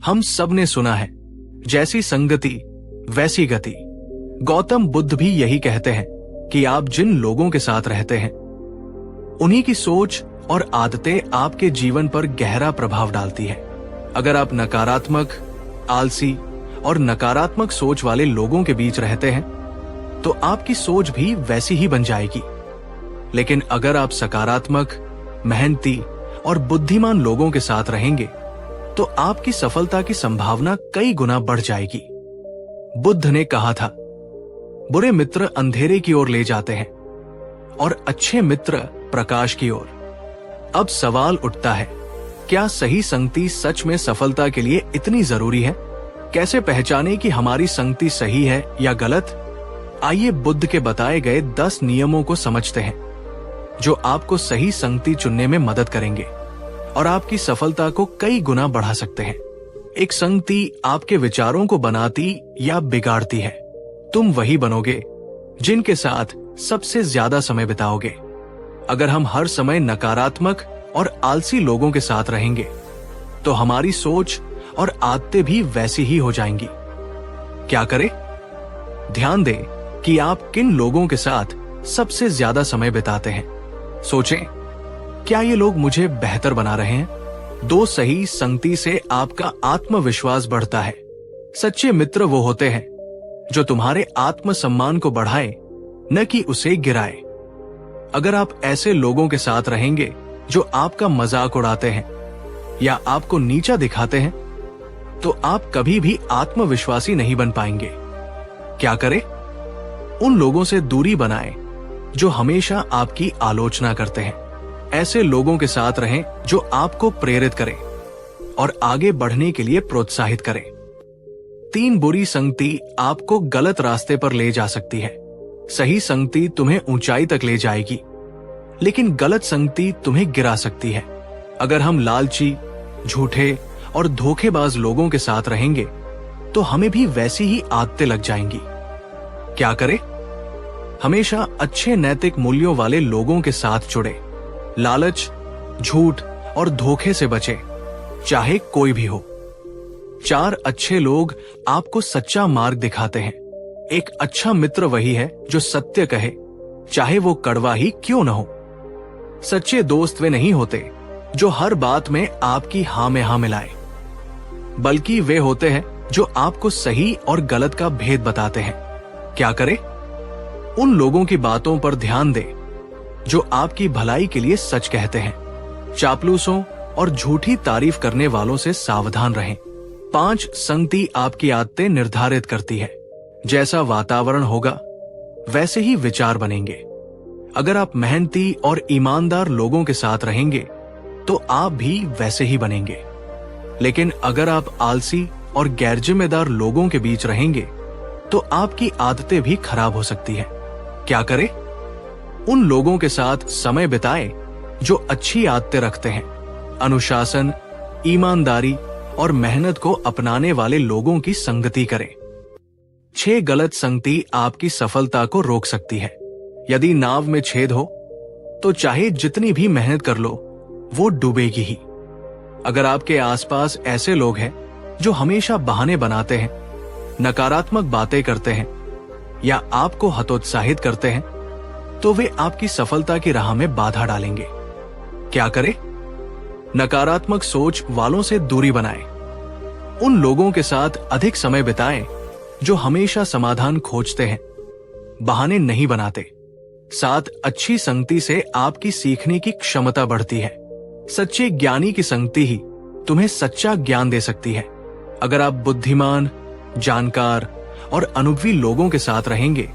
हम सब ने सुना है, जैसी संगति वैसी गति। गौतम बुद्ध भी यही कहते हैं कि आप जिन लोगों के साथ रहते हैं, उन्हीं की सोच और आदतें आपके जीवन पर गहरा प्रभाव डालती है। अगर आप नकारात्मक, आलसी और नकारात्मक सोच वाले लोगों के बीच रहते हैं, तो आपकी सोच भी वैसी ही बन जाएगी। लेकिन अगर आप सकारात्मक, मेहनती और बुद्धिमान लोगों के साथ रहेंगे, तो आपकी सफलता की संभावना कई गुना बढ़ जाएगी। बुद्ध ने कहा था, बुरे मित्र अंधेरे की ओर ले जाते हैं और अच्छे मित्र प्रकाश की ओर। अब सवाल उठता है, क्या सही संगति सच में सफलता के लिए इतनी जरूरी है? कैसे पहचाने कि हमारी संगति सही है या गलत? आइए बुद्ध के बताए गए 10 नियमों को समझते हैं, जो आपको सही संगति चुनने में मदद करेंगे और आपकी सफलता को कई गुना बढ़ा सकते हैं। एक संगति आपके विचारों को बनाती या बिगाड़ती है। तुम वही बनोगे जिनके साथ सबसे ज्यादा समय बिताओगे। अगर हम हर समय नकारात्मक और आलसी लोगों के साथ रहेंगे, तो हमारी सोच और आदतें भी वैसी ही हो जाएंगी। क्या करें? ध्यान दें कि आप किन लोगों के साथ सबसे ज्यादा समय बिताते हैं। सोचें, क्या ये लोग मुझे बेहतर बना रहे हैं? दो सही संगति से आपका आत्मविश्वास बढ़ता है। सच्चे मित्र वो होते हैं जो तुम्हारे आत्मसम्मान को बढ़ाए, न कि उसे गिराए। अगर आप ऐसे लोगों के साथ रहेंगे जो आपका मजाक उड़ाते हैं या आपको नीचा दिखाते हैं, तो आप कभी भी आत्मविश्वासी नहीं बन पाएंगे। क्या करें? उन लोगों से दूरी बनाएं जो हमेशा आपकी आलोचना करते हैं। ऐसे लोगों के साथ रहें जो आपको प्रेरित करें और आगे बढ़ने के लिए प्रोत्साहित करें। 3 बुरी संगति आपको गलत रास्ते पर ले जा सकती है। सही संगति तुम्हें ऊंचाई तक ले जाएगी, लेकिन गलत संगति तुम्हें गिरा सकती है। अगर हम लालची, झूठे और धोखेबाज लोगों के साथ रहेंगे, तो हमें भी वैसी ही आदतें लग जाएंगी। क्या करें? हमेशा अच्छे नैतिक मूल्यों वाले लोगों के साथ जुड़े। लालच, झूठ और धोखे से बचे, चाहे कोई भी हो। 4 अच्छे लोग आपको सच्चा मार्ग दिखाते हैं। एक अच्छा मित्र वही है जो सत्य कहे, चाहे वो कड़वा ही क्यों न हो। सच्चे दोस्त वे नहीं होते जो हर बात में आपकी हां में हां मिलाए, बल्कि वे होते हैं जो आपको सही और गलत का भेद बताते हैं। क्या करें? उन लोगों की बातों पर ध्यान दें जो आपकी भलाई के लिए सच कहते हैं। चापलूसों और झूठी तारीफ करने वालों से सावधान रहें। 5 संगति आपकी आदतें निर्धारित करती है। जैसा वातावरण होगा, वैसे ही विचार बनेंगे। अगर आप मेहनती और ईमानदार लोगों के साथ रहेंगे, तो आप भी वैसे ही बनेंगे। लेकिन अगर आप आलसी और गैरजिम्मेदार लोगों के बीच रहेंगे, तो आपकी आदतें भी खराब हो सकती हैं। क्या करें? उन लोगों के साथ समय बिताएं जो अच्छी आदतें रखते हैं। अनुशासन, ईमानदारी और मेहनत को अपनाने वाले लोगों की संगति करें। 6 गलत संगति आपकी सफलता को रोक सकती है। यदि नाव में छेद हो, तो चाहे जितनी भी मेहनत कर लो, वो डूबेगी ही। अगर आपके आसपास ऐसे लोग हैं जो हमेशा बहाने बनाते हैं, नकारात्मक बातें करते हैं या आपको हतोत्साहित करते हैं, तो वे आपकी सफलता की राह में बाधा डालेंगे। क्या करें? नकारात्मक सोच वालों से दूरी बनाएं। उन लोगों के साथ अधिक समय बिताएं जो हमेशा समाधान खोजते हैं, बहाने नहीं बनाते। 7 अच्छी संगति से आपकी सीखने की क्षमता बढ़ती है। सच्चे ज्ञानी की संगति ही तुम्हें सच्चा ज्ञान दे सकती है। अगर आप बुद्धिमान, जानकार और अनुभवी लोगों के साथ रहेंगे,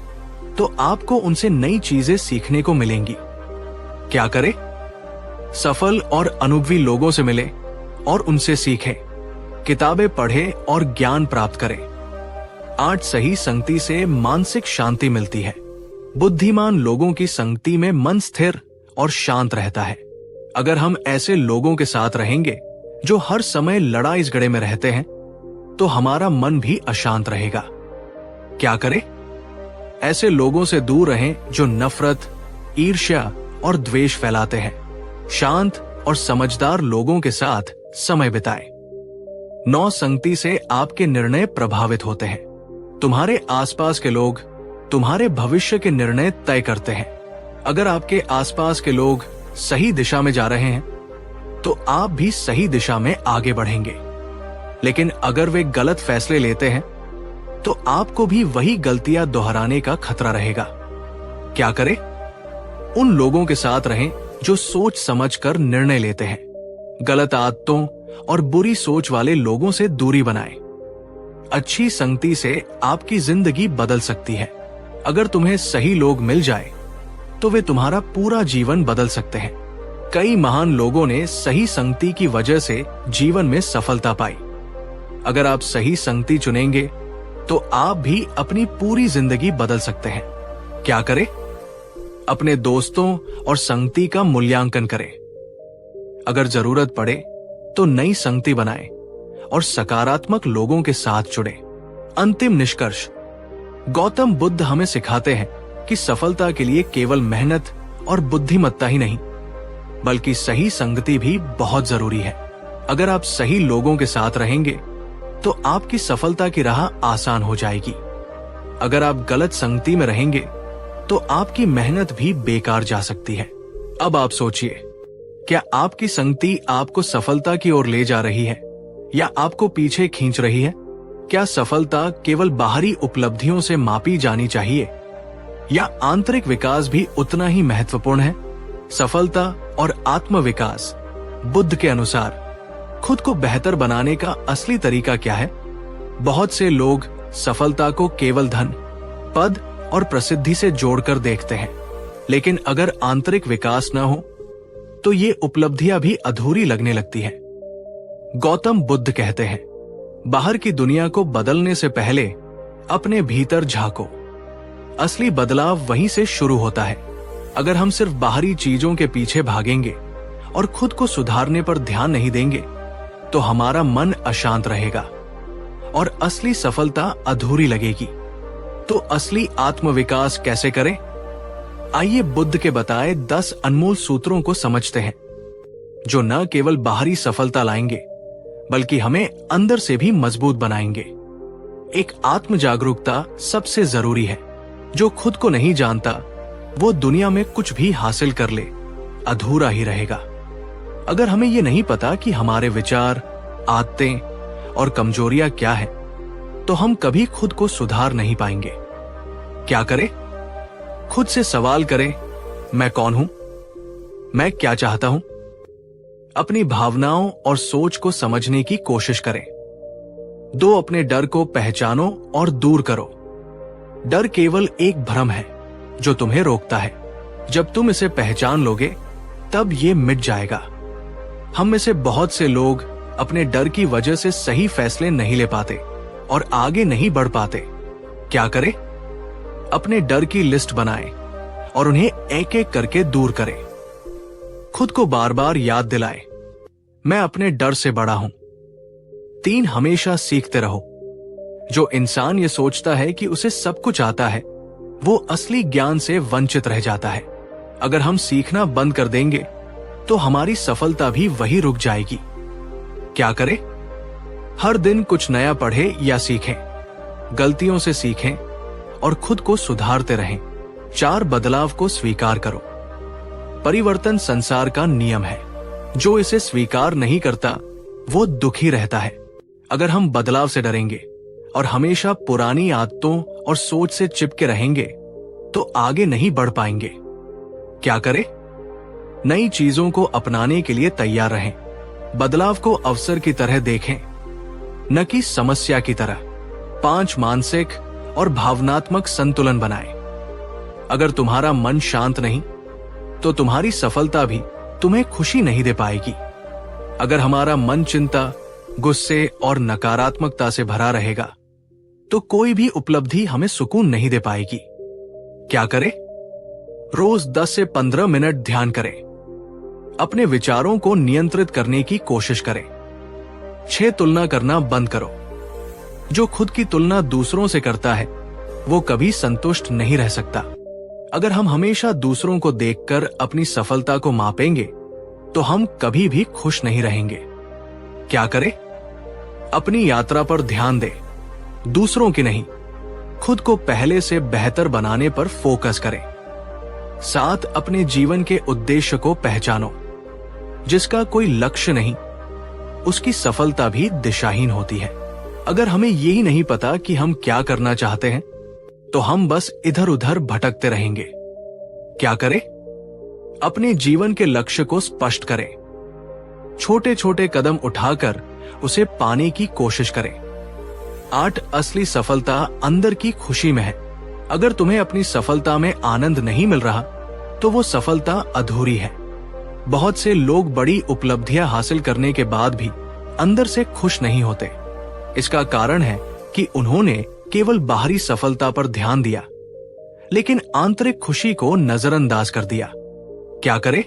तो आपको उनसे नई चीजें सीखने को मिलेंगी। क्या करें? सफल और अनुभवी लोगों से मिलें और उनसे सीखें। किताबें पढ़ें और ज्ञान प्राप्त करें। 8 सही संगति से मानसिक शांति मिलती है। बुद्धिमान लोगों की संगति में मन स्थिर और शांत रहता है। अगर हम ऐसे लोगों के साथ रहेंगे जो हर समय लड़ाई झगड़े में रहते हैं, तो हमारा मन भी अशांत रहेगा। क्या करें? ऐसे लोगों से दूर रहें जो नफरत, ईर्ष्या और द्वेष फैलाते हैं। शांत और समझदार लोगों के साथ समय बिताएं। 9 संगति से आपके निर्णय प्रभावित होते हैं। तुम्हारे आसपास के लोग तुम्हारे भविष्य के निर्णय तय करते हैं। अगर आपके आसपास के लोग सही दिशा में जा रहे हैं तो आप भी सही दिशा में आगे बढ़ेंगे, लेकिन अगर वे गलत फैसले लेते हैं तो आपको भी वही गलतियां दोहराने का खतरा रहेगा। क्या करें? उन लोगों के साथ रहें जो सोच समझकर निर्णय लेते हैं। गलत आदतों और बुरी सोच वाले लोगों से दूरी बनाएं। अच्छी संगति से आपकी जिंदगी बदल सकती है। अगर तुम्हें सही लोग मिल जाए तो वे तुम्हारा पूरा जीवन बदल सकते हैं। कई महान लोगों ने सही संगति की वजह से जीवन में सफलता पाई। अगर आप सही संगति चुनेंगे तो आप भी अपनी पूरी जिंदगी बदल सकते हैं। क्या करें? अपने दोस्तों और संगति का मूल्यांकन करें। अगर जरूरत पड़े तो नई संगति बनाएं और सकारात्मक लोगों के साथ जुड़ें। अंतिम निष्कर्ष, गौतम बुद्ध हमें सिखाते हैं कि सफलता के लिए केवल मेहनत और बुद्धिमत्ता ही नहीं, बल्कि सही संगति भी बहुत जरूरी है। अगर आप सही लोगों के साथ रहेंगे तो आपकी सफलता की राह आसान हो जाएगी। अगर आप गलत संगति में रहेंगे तो आपकी मेहनत भी बेकार जा सकती है। अब आप सोचिए, क्या आपकी संगति आपको सफलता की ओर ले जा रही है या आपको पीछे खींच रही है? क्या सफलता केवल बाहरी उपलब्धियों से मापी जानी चाहिए या आंतरिक विकास भी उतना ही महत्वपूर्ण है? सफलता और आत्मविकास बुद्ध के अनुसार खुद को बेहतर बनाने का असली तरीका क्या है? बहुत से लोग सफलता को केवल धन, पद और प्रसिद्धि से जोड़कर देखते हैं, लेकिन अगर आंतरिक विकास न हो तो ये उपलब्धियां भी अधूरी लगने लगती हैं। गौतम बुद्ध कहते हैं, बाहर की दुनिया को बदलने से पहले अपने भीतर झांको। असली बदलाव वहीं से शुरू होता है। अगर हम सिर्फ बाहरी चीजों के पीछे भागेंगे और खुद को सुधारने पर ध्यान नहीं देंगे तो हमारा मन अशांत रहेगा और असली सफलता अधूरी लगेगी। तो असली आत्मविकास कैसे करें? आइए बुद्ध के बताए 10 अनमोल सूत्रों को समझते हैं, जो न केवल बाहरी सफलता लाएंगे बल्कि हमें अंदर से भी मजबूत बनाएंगे। एक आत्म जागरूकता सबसे जरूरी है। जो खुद को नहीं जानता वो दुनिया में कुछ भी हासिल कर ले, अधूरा ही रहेगा। अगर हमें ये नहीं पता कि हमारे विचार, आदतें और कमजोरियां क्या है, तो हम कभी खुद को सुधार नहीं पाएंगे। क्या करें? खुद से सवाल करें, मैं कौन हूं? मैं क्या चाहता हूं? अपनी भावनाओं और सोच को समझने की कोशिश करें। अपने डर को पहचानो और दूर करो। डर केवल एक भ्रम है जो तुम्हें रोकता है। जब तुम इसे पहचान लोगे तब ये मिट जाएगा। हम में से बहुत से लोग अपने डर की वजह से सही फैसले नहीं ले पाते और आगे नहीं बढ़ पाते। क्या करें? अपने डर की लिस्ट बनाएं और उन्हें एक एक करके दूर करें। खुद को बार बार याद दिलाएं, मैं अपने डर से बड़ा हूं। 3, हमेशा सीखते रहो। जो इंसान ये सोचता है कि उसे सब कुछ आता है, वो असली ज्ञान से वंचित रह जाता है। अगर हम सीखना बंद कर देंगे तो हमारी सफलता भी वहीं रुक जाएगी। क्या करें? हर दिन कुछ नया पढ़ें या सीखें, गलतियों से सीखें और खुद को सुधारते रहें। 4, बदलाव को स्वीकार करो। परिवर्तन संसार का नियम है। जो इसे स्वीकार नहीं करता वो दुखी रहता है। अगर हम बदलाव से डरेंगे और हमेशा पुरानी आदतों और सोच से चिपके रहेंगे तो आगे नहीं बढ़ पाएंगे। क्या करें? नई चीजों को अपनाने के लिए तैयार रहें। बदलाव को अवसर की तरह देखें, न कि समस्या की तरह। 5, मानसिक और भावनात्मक संतुलन बनाएं। अगर तुम्हारा मन शांत नहीं तो तुम्हारी सफलता भी तुम्हें खुशी नहीं दे पाएगी। अगर हमारा मन चिंता, गुस्से और नकारात्मकता से भरा रहेगा तो कोई भी उपलब्धि हमें सुकून नहीं दे पाएगी। क्या करें? रोज 10 से 15 मिनट ध्यान करें। अपने विचारों को नियंत्रित करने की कोशिश करें। 6, तुलना करना बंद करो। जो खुद की तुलना दूसरों से करता है वो कभी संतुष्ट नहीं रह सकता। अगर हम हमेशा दूसरों को देखकर अपनी सफलता को मापेंगे तो हम कभी भी खुश नहीं रहेंगे। क्या करें? अपनी यात्रा पर ध्यान दे, दूसरों की नहीं। खुद को पहले से बेहतर बनाने पर फोकस करें। 7 अपने जीवन के उद्देश्य को पहचानो। जिसका कोई लक्ष्य नहीं, उसकी सफलता भी दिशाहीन होती है। अगर हमें यही नहीं पता कि हम क्या करना चाहते हैं, तो हम बस इधर उधर भटकते रहेंगे। क्या करें? अपने जीवन के लक्ष्य को स्पष्ट करें। छोटे छोटे कदम उठाकर उसे पाने की कोशिश करें। 8 असली सफलता अंदर की खुशी में है। अगर तुम्हें अपनी सफलता में आनंद नहीं मिल रहा, तो वो सफलता अधूरी है। बहुत से लोग बड़ी उपलब्धियां हासिल करने के बाद भी अंदर से खुश नहीं होते। इसका कारण है कि उन्होंने केवल बाहरी सफलता पर ध्यान दिया, लेकिन आंतरिक खुशी को नजरअंदाज कर दिया। क्या करें?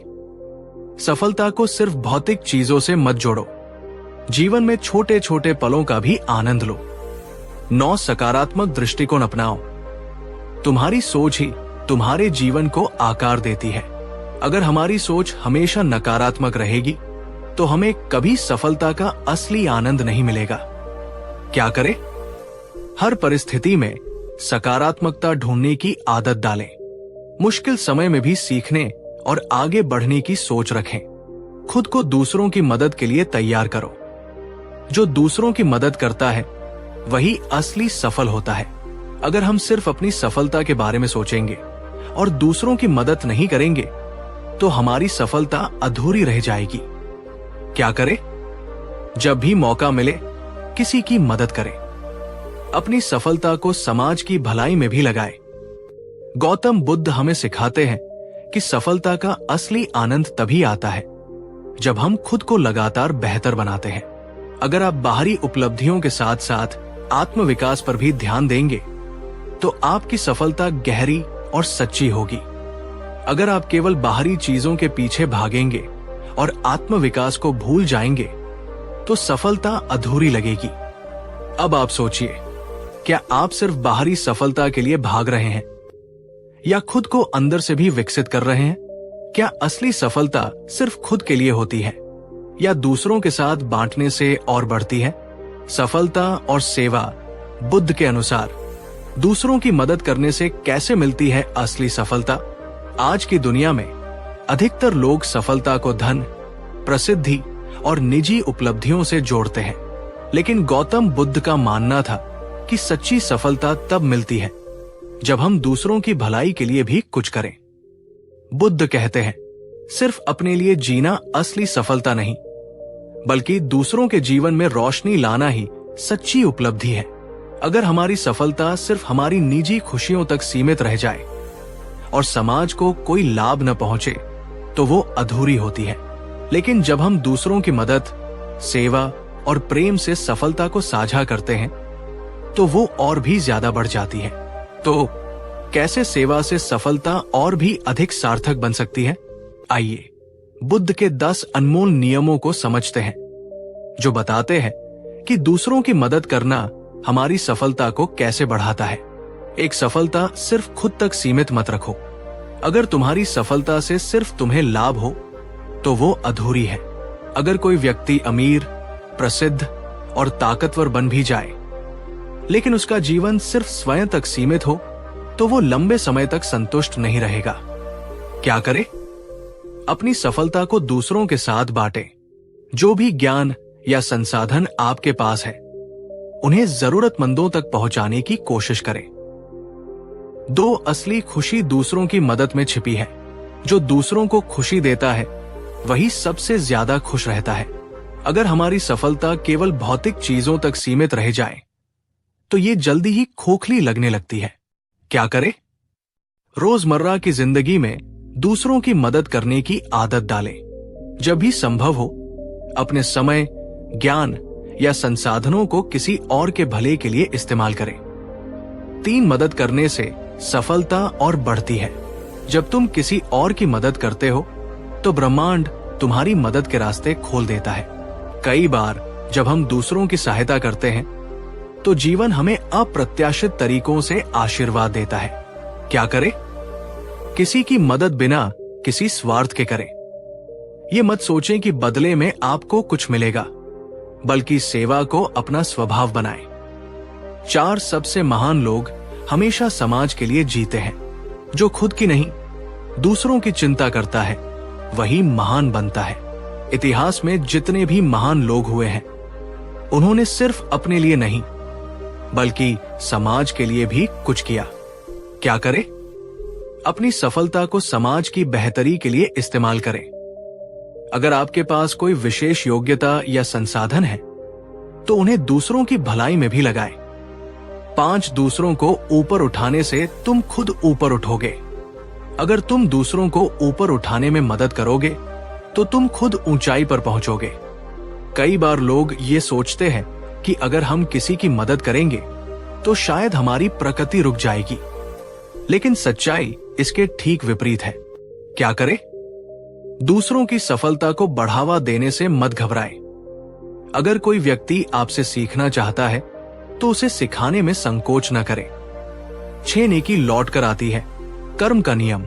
सफलता को सिर्फ भौतिक चीजों से मत जोड़ो। जीवन में छोटे छोटे पलों का भी आनंद लो। 9 सकारात्मक दृष्टिकोण अपनाओ। तुम्हारी सोच ही तुम्हारे जीवन को आकार देती है। अगर हमारी सोच हमेशा नकारात्मक रहेगी, तो हमें कभी सफलता का असली आनंद नहीं मिलेगा। क्या करें? हर परिस्थिति में सकारात्मकता ढूंढने की आदत डालें। मुश्किल समय में भी सीखने और आगे बढ़ने की सोच रखें। खुद को दूसरों की मदद के लिए तैयार करो। जो दूसरों की मदद करता है, वही असली सफल होता है। अगर हम सिर्फ अपनी सफलता के बारे में सोचेंगे और दूसरों की मदद नहीं करेंगे, तो हमारी सफलता अधूरी रह जाएगी। क्या करें? जब भी मौका मिले, किसी की मदद करें। अपनी सफलता को समाज की भलाई में भी लगाएं। गौतम बुद्ध हमें सिखाते हैं कि सफलता का असली आनंद तभी आता है जब हम खुद को लगातार बेहतर बनाते हैं। अगर आप बाहरी उपलब्धियों के साथ साथ आत्मविकास पर भी ध्यान देंगे, तो आपकी सफलता गहरी और सच्ची होगी। अगर आप केवल बाहरी चीजों के पीछे भागेंगे और आत्मविकास को भूल जाएंगे, तो सफलता अधूरी लगेगी। अब आप सोचिए, क्या आप सिर्फ बाहरी सफलता के लिए भाग रहे हैं, या खुद को अंदर से भी विकसित कर रहे हैं? क्या असली सफलता सिर्फ खुद के लिए होती है, या दूसरों के साथ बांटने से और बढ़ती है? सफलता और सेवा बुद्ध के अनुसार दूसरों की मदद करने से कैसे मिलती है असली सफलता? आज की दुनिया में अधिकतर लोग सफलता को धन, प्रसिद्धि और निजी उपलब्धियों से जोड़ते हैं, लेकिन गौतम बुद्ध का मानना था कि सच्ची सफलता तब मिलती है जब हम दूसरों की भलाई के लिए भी कुछ करें। बुद्ध कहते हैं, सिर्फ अपने लिए जीना असली सफलता नहीं, बल्कि दूसरों के जीवन में रोशनी लाना ही सच्ची उपलब्धि है। अगर हमारी सफलता सिर्फ हमारी निजी खुशियों तक सीमित रह जाए और समाज को कोई लाभ न पहुंचे, तो वो अधूरी होती है। लेकिन जब हम दूसरों की मदद, सेवा और प्रेम से सफलता को साझा करते हैं, तो वो और भी ज्यादा बढ़ जाती है। तो कैसे सेवा से सफलता और भी अधिक सार्थक बन सकती है? आइए बुद्ध के 10 अनमोल नियमों को समझते हैं, जो बताते हैं कि दूसरों की मदद करना हमारी सफलता को कैसे बढ़ाता है। एक सफलता सिर्फ खुद तक सीमित मत रखो। अगर तुम्हारी सफलता से सिर्फ तुम्हें लाभ हो, तो वो अधूरी है। अगर कोई व्यक्ति अमीर, प्रसिद्ध और ताकतवर बन भी जाए, लेकिन उसका जीवन सिर्फ स्वयं तक सीमित हो, तो वो लंबे समय तक संतुष्ट नहीं रहेगा। क्या करे? अपनी सफलता को दूसरों के साथ बांटें। जो भी ज्ञान या संसाधन आपके पास है, उन्हें जरूरतमंदों तक पहुंचाने की कोशिश करें। 2 असली खुशी दूसरों की मदद में छिपी है। जो दूसरों को खुशी देता है, वही सबसे ज्यादा खुश रहता है। अगर हमारी सफलता केवल भौतिक चीजों तक सीमित रह जाए, तो ये जल्दी ही खोखली लगने लगती है। क्या करें? रोजमर्रा की जिंदगी में दूसरों की मदद करने की आदत डालें। जब भी संभव हो, अपने समय, ज्ञान या संसाधनों को किसी और के भले के लिए इस्तेमाल करें। 3 मदद करने से सफलता और बढ़ती है। जब तुम किसी और की मदद करते हो, तो ब्रह्मांड तुम्हारी मदद के रास्ते खोल देता है। कई बार जब हम दूसरों की सहायता करते हैं, तो जीवन हमें अप्रत्याशित तरीकों से आशीर्वाद देता है। क्या करें? किसी की मदद बिना किसी स्वार्थ के करें। ये मत सोचें कि बदले में आपको कुछ मिलेगा, बल्कि सेवा को अपना स्वभाव बनाएं। 4 सबसे महान लोग हमेशा समाज के लिए जीते हैं। जो खुद की नहीं, दूसरों की चिंता करता है, वही महान बनता है। इतिहास में जितने भी महान लोग हुए हैं, उन्होंने सिर्फ अपने लिए नहीं, बल्कि समाज के लिए भी कुछ किया। क्या करें? अपनी सफलता को समाज की बेहतरी के लिए इस्तेमाल करें। अगर आपके पास कोई विशेष योग्यता या संसाधन है, तो उन्हें दूसरों की भलाई में भी लगाएं। 5 दूसरों को ऊपर उठाने से तुम खुद ऊपर उठोगे। अगर तुम दूसरों को ऊपर उठाने में मदद करोगे, तो तुम खुद ऊंचाई पर पहुंचोगे। कई बार लोग ये सोचते हैं कि अगर हम किसी की मदद करेंगे, तो शायद हमारी प्रकृति रुक जाएगी। लेकिन सच्चाई इसके ठीक विपरीत है। क्या करें? दूसरों की सफलता को बढ़ावा देने से मत घबराएं। अगर कोई व्यक्ति आपसे सीखना चाहता है, तो उसे सिखाने में संकोच न करें। 6 नेकी लौट कर आती है। कर्म का नियम।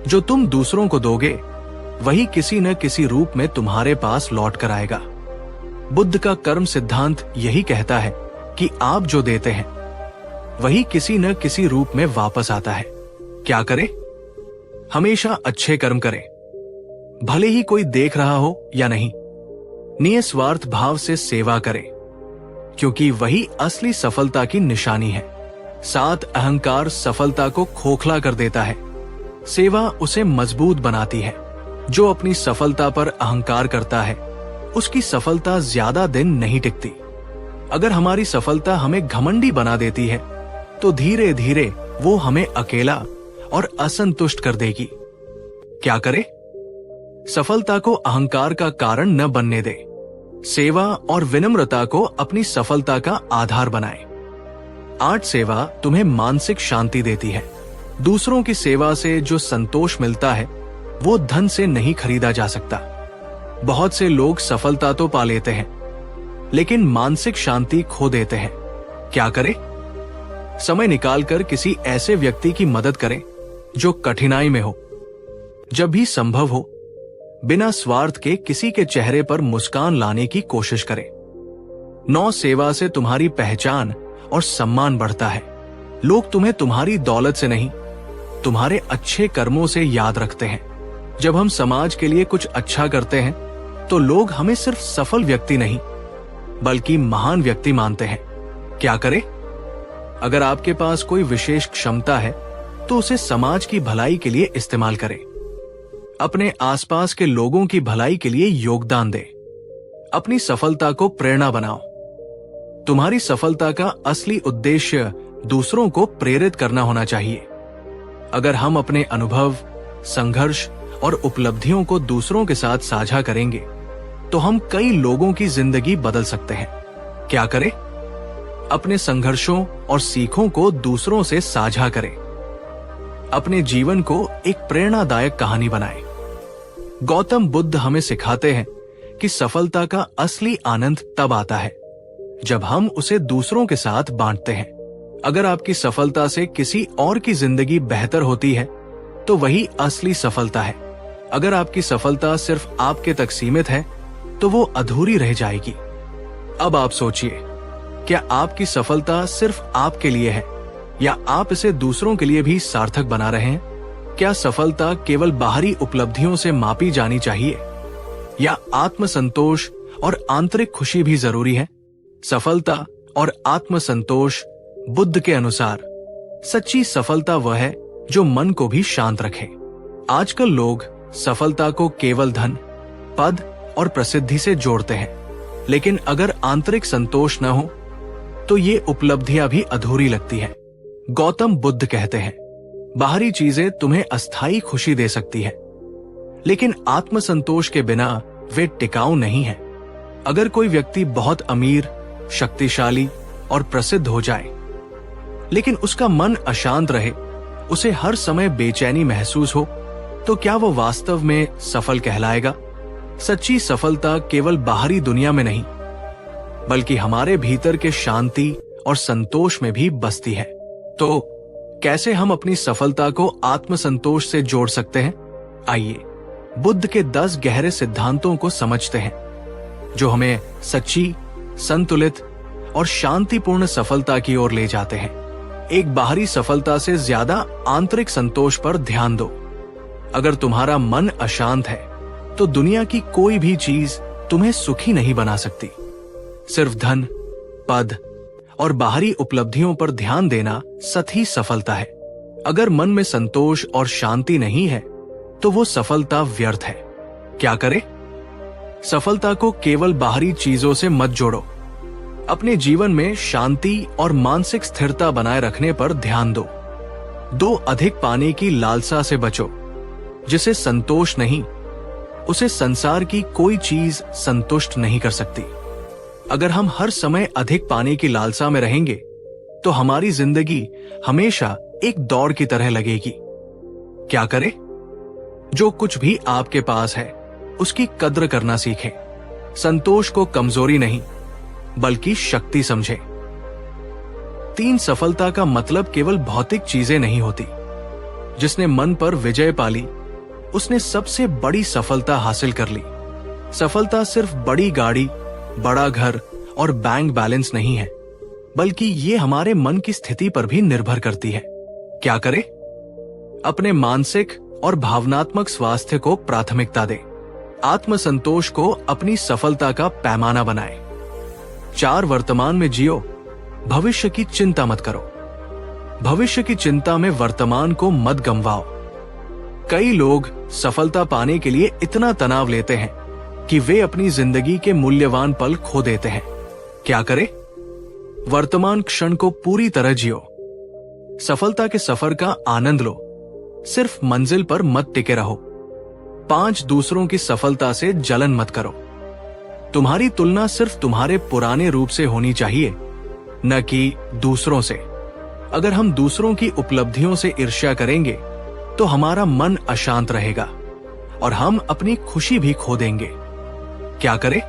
जो तुम दूसरों को दोगे, वही किसी न किसी रूप में तुम्हारे पास लौट कर आएगा। बुद्ध का कर्म सिद्धांत यही कहता है कि आप जो देते हैं, वही किसी न किसी रूप में वापस आता है। क्या करें? हमेशा अच्छे कर्म करें, भले ही कोई देख रहा हो या नहीं। निस्वार्थ भाव से सेवा करें, क्योंकि वही असली सफलता की निशानी है। 7 अहंकार सफलता को खोखला कर देता है, सेवा उसे मजबूत बनाती है। जो अपनी सफलता पर अहंकार करता है, उसकी सफलता ज्यादा दिन नहीं टिकती। अगर हमारी सफलता हमें घमंडी बना देती है, तो धीरे धीरे वो हमें अकेला और असंतुष्ट कर देगी। क्या करें? सफलता को अहंकार का कारण न बनने दे। सेवा और विनम्रता को अपनी सफलता का आधार बनाएं। 8 सेवा तुम्हें मानसिक शांति देती है। दूसरों की सेवा से जो संतोष मिलता है, वो धन से नहीं खरीदा जा सकता। बहुत से लोग सफलता तो पा लेते हैं, लेकिन मानसिक शांति खो देते हैं। क्या करें? समय निकालकर किसी ऐसे व्यक्ति की मदद करें जो कठिनाई में हो। जब भी संभव हो, बिना स्वार्थ के किसी के चेहरे पर मुस्कान लाने की कोशिश करें। 9 सेवा से तुम्हारी पहचान और सम्मान बढ़ता है। लोग तुम्हें तुम्हारी दौलत से नहीं, तुम्हारे अच्छे कर्मों से याद रखते हैं। जब हम समाज के लिए कुछ अच्छा करते हैं, तो लोग हमें सिर्फ सफल व्यक्ति नहीं, बल्कि महान व्यक्ति मानते हैं। क्या करें? अगर आपके पास कोई विशेष क्षमता है, तो उसे समाज की भलाई के लिए इस्तेमाल करें। अपने आसपास के लोगों की भलाई के लिए योगदान दें। अपनी सफलता को प्रेरणा बनाओ। तुम्हारी सफलता का असली उद्देश्य दूसरों को प्रेरित करना होना चाहिए। अगर हम अपने अनुभव, संघर्ष और उपलब्धियों को दूसरों के साथ साझा करेंगे, तो हम कई लोगों की जिंदगी बदल सकते हैं। क्या करें? अपने संघर्षों और सीखों को दूसरों से साझा करें। अपने जीवन को एक प्रेरणादायक कहानी बनाएं। गौतम बुद्ध हमें सिखाते हैं कि सफलता का असली आनंद तब आता है जब हम उसे दूसरों के साथ बांटते हैं। अगर आपकी सफलता से किसी और की जिंदगी बेहतर होती है, तो वही असली सफलता है। अगर आपकी सफलता सिर्फ आपके तक सीमित है, तो वो अधूरी रह जाएगी। अब आप सोचिए, क्या आपकी सफलता सिर्फ आपके लिए है, या आप इसे दूसरों के लिए भी सार्थक बना रहे हैं? क्या सफलता केवल बाहरी उपलब्धियों से मापी जानी चाहिए, या आत्मसंतोष और आंतरिक खुशी भी जरूरी है? सफलता और आत्मसंतोष बुद्ध के अनुसार सच्ची सफलता वह है जो मन को भी शांत रखे। आजकल लोग सफलता को केवल धन, पद और प्रसिद्धि से जोड़ते हैं, लेकिन अगर आंतरिक संतोष न हो, तो ये उपलब्धियां भी अधूरी लगती हैं। गौतम बुद्ध कहते हैं, बाहरी चीजें तुम्हें अस्थायी खुशी दे सकती है, लेकिन आत्मसंतोष के बिना वे टिकाऊ नहीं है। अगर कोई व्यक्ति बहुत अमीर, शक्तिशाली और प्रसिद्ध हो जाए, लेकिन उसका मन अशांत रहे, उसे हर समय बेचैनी महसूस हो, तो क्या वो वास्तव में सफल कहलाएगा? सच्ची सफलता केवल बाहरी दुनिया में नहीं, बल्कि हमारे भीतर के शांति और संतोष में भी बसती है। तो कैसे हम अपनी सफलता को आत्मसंतोष से जोड़ सकते हैं? आइए बुद्ध के 10 गहरे सिद्धांतों को समझते हैं। जो हमें सच्ची, संतुलित और शांतिपूर्ण सफलता की ओर ले जाते हैं। एक बाहरी सफलता से ज्यादा आंतरिक संतोष पर ध्यान दो। अगर तुम्हारा मन अशांत है तो दुनिया की कोई भी चीज तुम्हें सुखी नहीं बना सकती। सिर्फ धन, पद और बाहरी उपलब्धियों पर ध्यान देना सही सफलता है। अगर मन में संतोष और शांति नहीं है तो वो सफलता व्यर्थ है। क्या करें? सफलता को केवल बाहरी चीजों से मत जोड़ो। अपने जीवन में शांति और मानसिक स्थिरता बनाए रखने पर ध्यान दो। अधिक पाने की लालसा से बचो। जिसे संतोष नहीं, उसे संसार की कोई चीज संतुष्ट नहीं कर सकती। अगर हम हर समय अधिक पाने की लालसा में रहेंगे तो हमारी जिंदगी हमेशा एक दौड़ की तरह लगेगी। क्या करें? जो कुछ भी आपके पास है उसकी कद्र करना सीखें। संतोष को कमजोरी नहीं बल्कि शक्ति समझें। 3 सफलता का मतलब केवल भौतिक चीजें नहीं होती। जिसने मन पर विजय पाली उसने सबसे बड़ी सफलता हासिल कर ली। सफलता सिर्फ बड़ी गाड़ी, बड़ा घर और बैंक बैलेंस नहीं है, बल्कि ये हमारे मन की स्थिति पर भी निर्भर करती है। क्या करें? अपने मानसिक और भावनात्मक स्वास्थ्य को प्राथमिकता दें। आत्मसंतोष को अपनी सफलता का पैमाना बनाएं। 4 वर्तमान में जियो, भविष्य की चिंता मत करो। भविष्य की चिंता में वर्तमान को मत गंवाओ। कई लोग सफलता पाने के लिए इतना तनाव लेते हैं कि वे अपनी जिंदगी के मूल्यवान पल खो देते हैं। क्या करें? वर्तमान क्षण को पूरी तरह जियो। सफलता के सफर का आनंद लो, सिर्फ मंजिल पर मत टिके रहो। 5 दूसरों की सफलता से जलन मत करो। तुम्हारी तुलना सिर्फ तुम्हारे पुराने रूप से होनी चाहिए, न कि दूसरों से। अगर हम दूसरों की उपलब्धियों से ईर्ष्या करेंगे तो हमारा मन अशांत रहेगा और हम अपनी खुशी भी खो देंगे। क्या करें?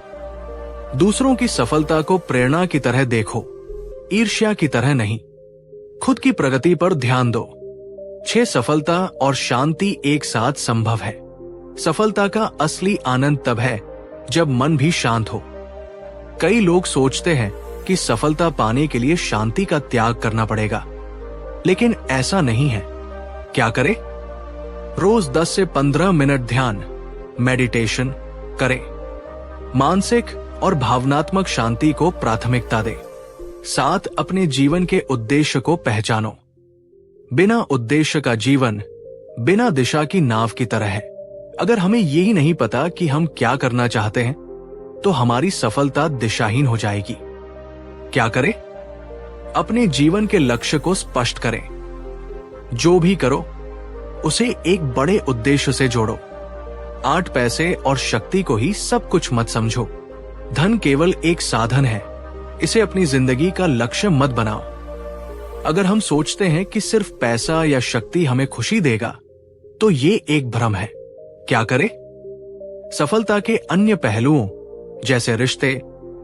दूसरों की सफलता को प्रेरणा की तरह देखो, ईर्ष्या की तरह नहीं। खुद की प्रगति पर ध्यान दो। 6 सफलता और शांति एक साथ संभव है। सफलता का असली आनंद तब है जब मन भी शांत हो। कई लोग सोचते हैं कि सफलता पाने के लिए शांति का त्याग करना पड़ेगा, लेकिन ऐसा नहीं है। क्या करें? रोज 10 से 15 मिनट ध्यान, मेडिटेशन करें। मानसिक और भावनात्मक शांति को प्राथमिकता दें। 7 अपने जीवन के उद्देश्य को पहचानो। बिना उद्देश्य का जीवन बिना दिशा की नाव की तरह है। अगर हमें यही नहीं पता कि हम क्या करना चाहते हैं तो हमारी सफलता दिशाहीन हो जाएगी। क्या करें? अपने जीवन के लक्ष्य को स्पष्ट करें। जो भी करो उसे एक बड़े उद्देश्य से जोड़ो। 8 पैसे और शक्ति को ही सब कुछ मत समझो। धन केवल एक साधन है, इसे अपनी जिंदगी का लक्ष्य मत बनाओ। अगर हम सोचते हैं कि सिर्फ पैसा या शक्ति हमें खुशी देगा तो ये एक भ्रम है। क्या करें? सफलता के अन्य पहलुओं जैसे रिश्ते,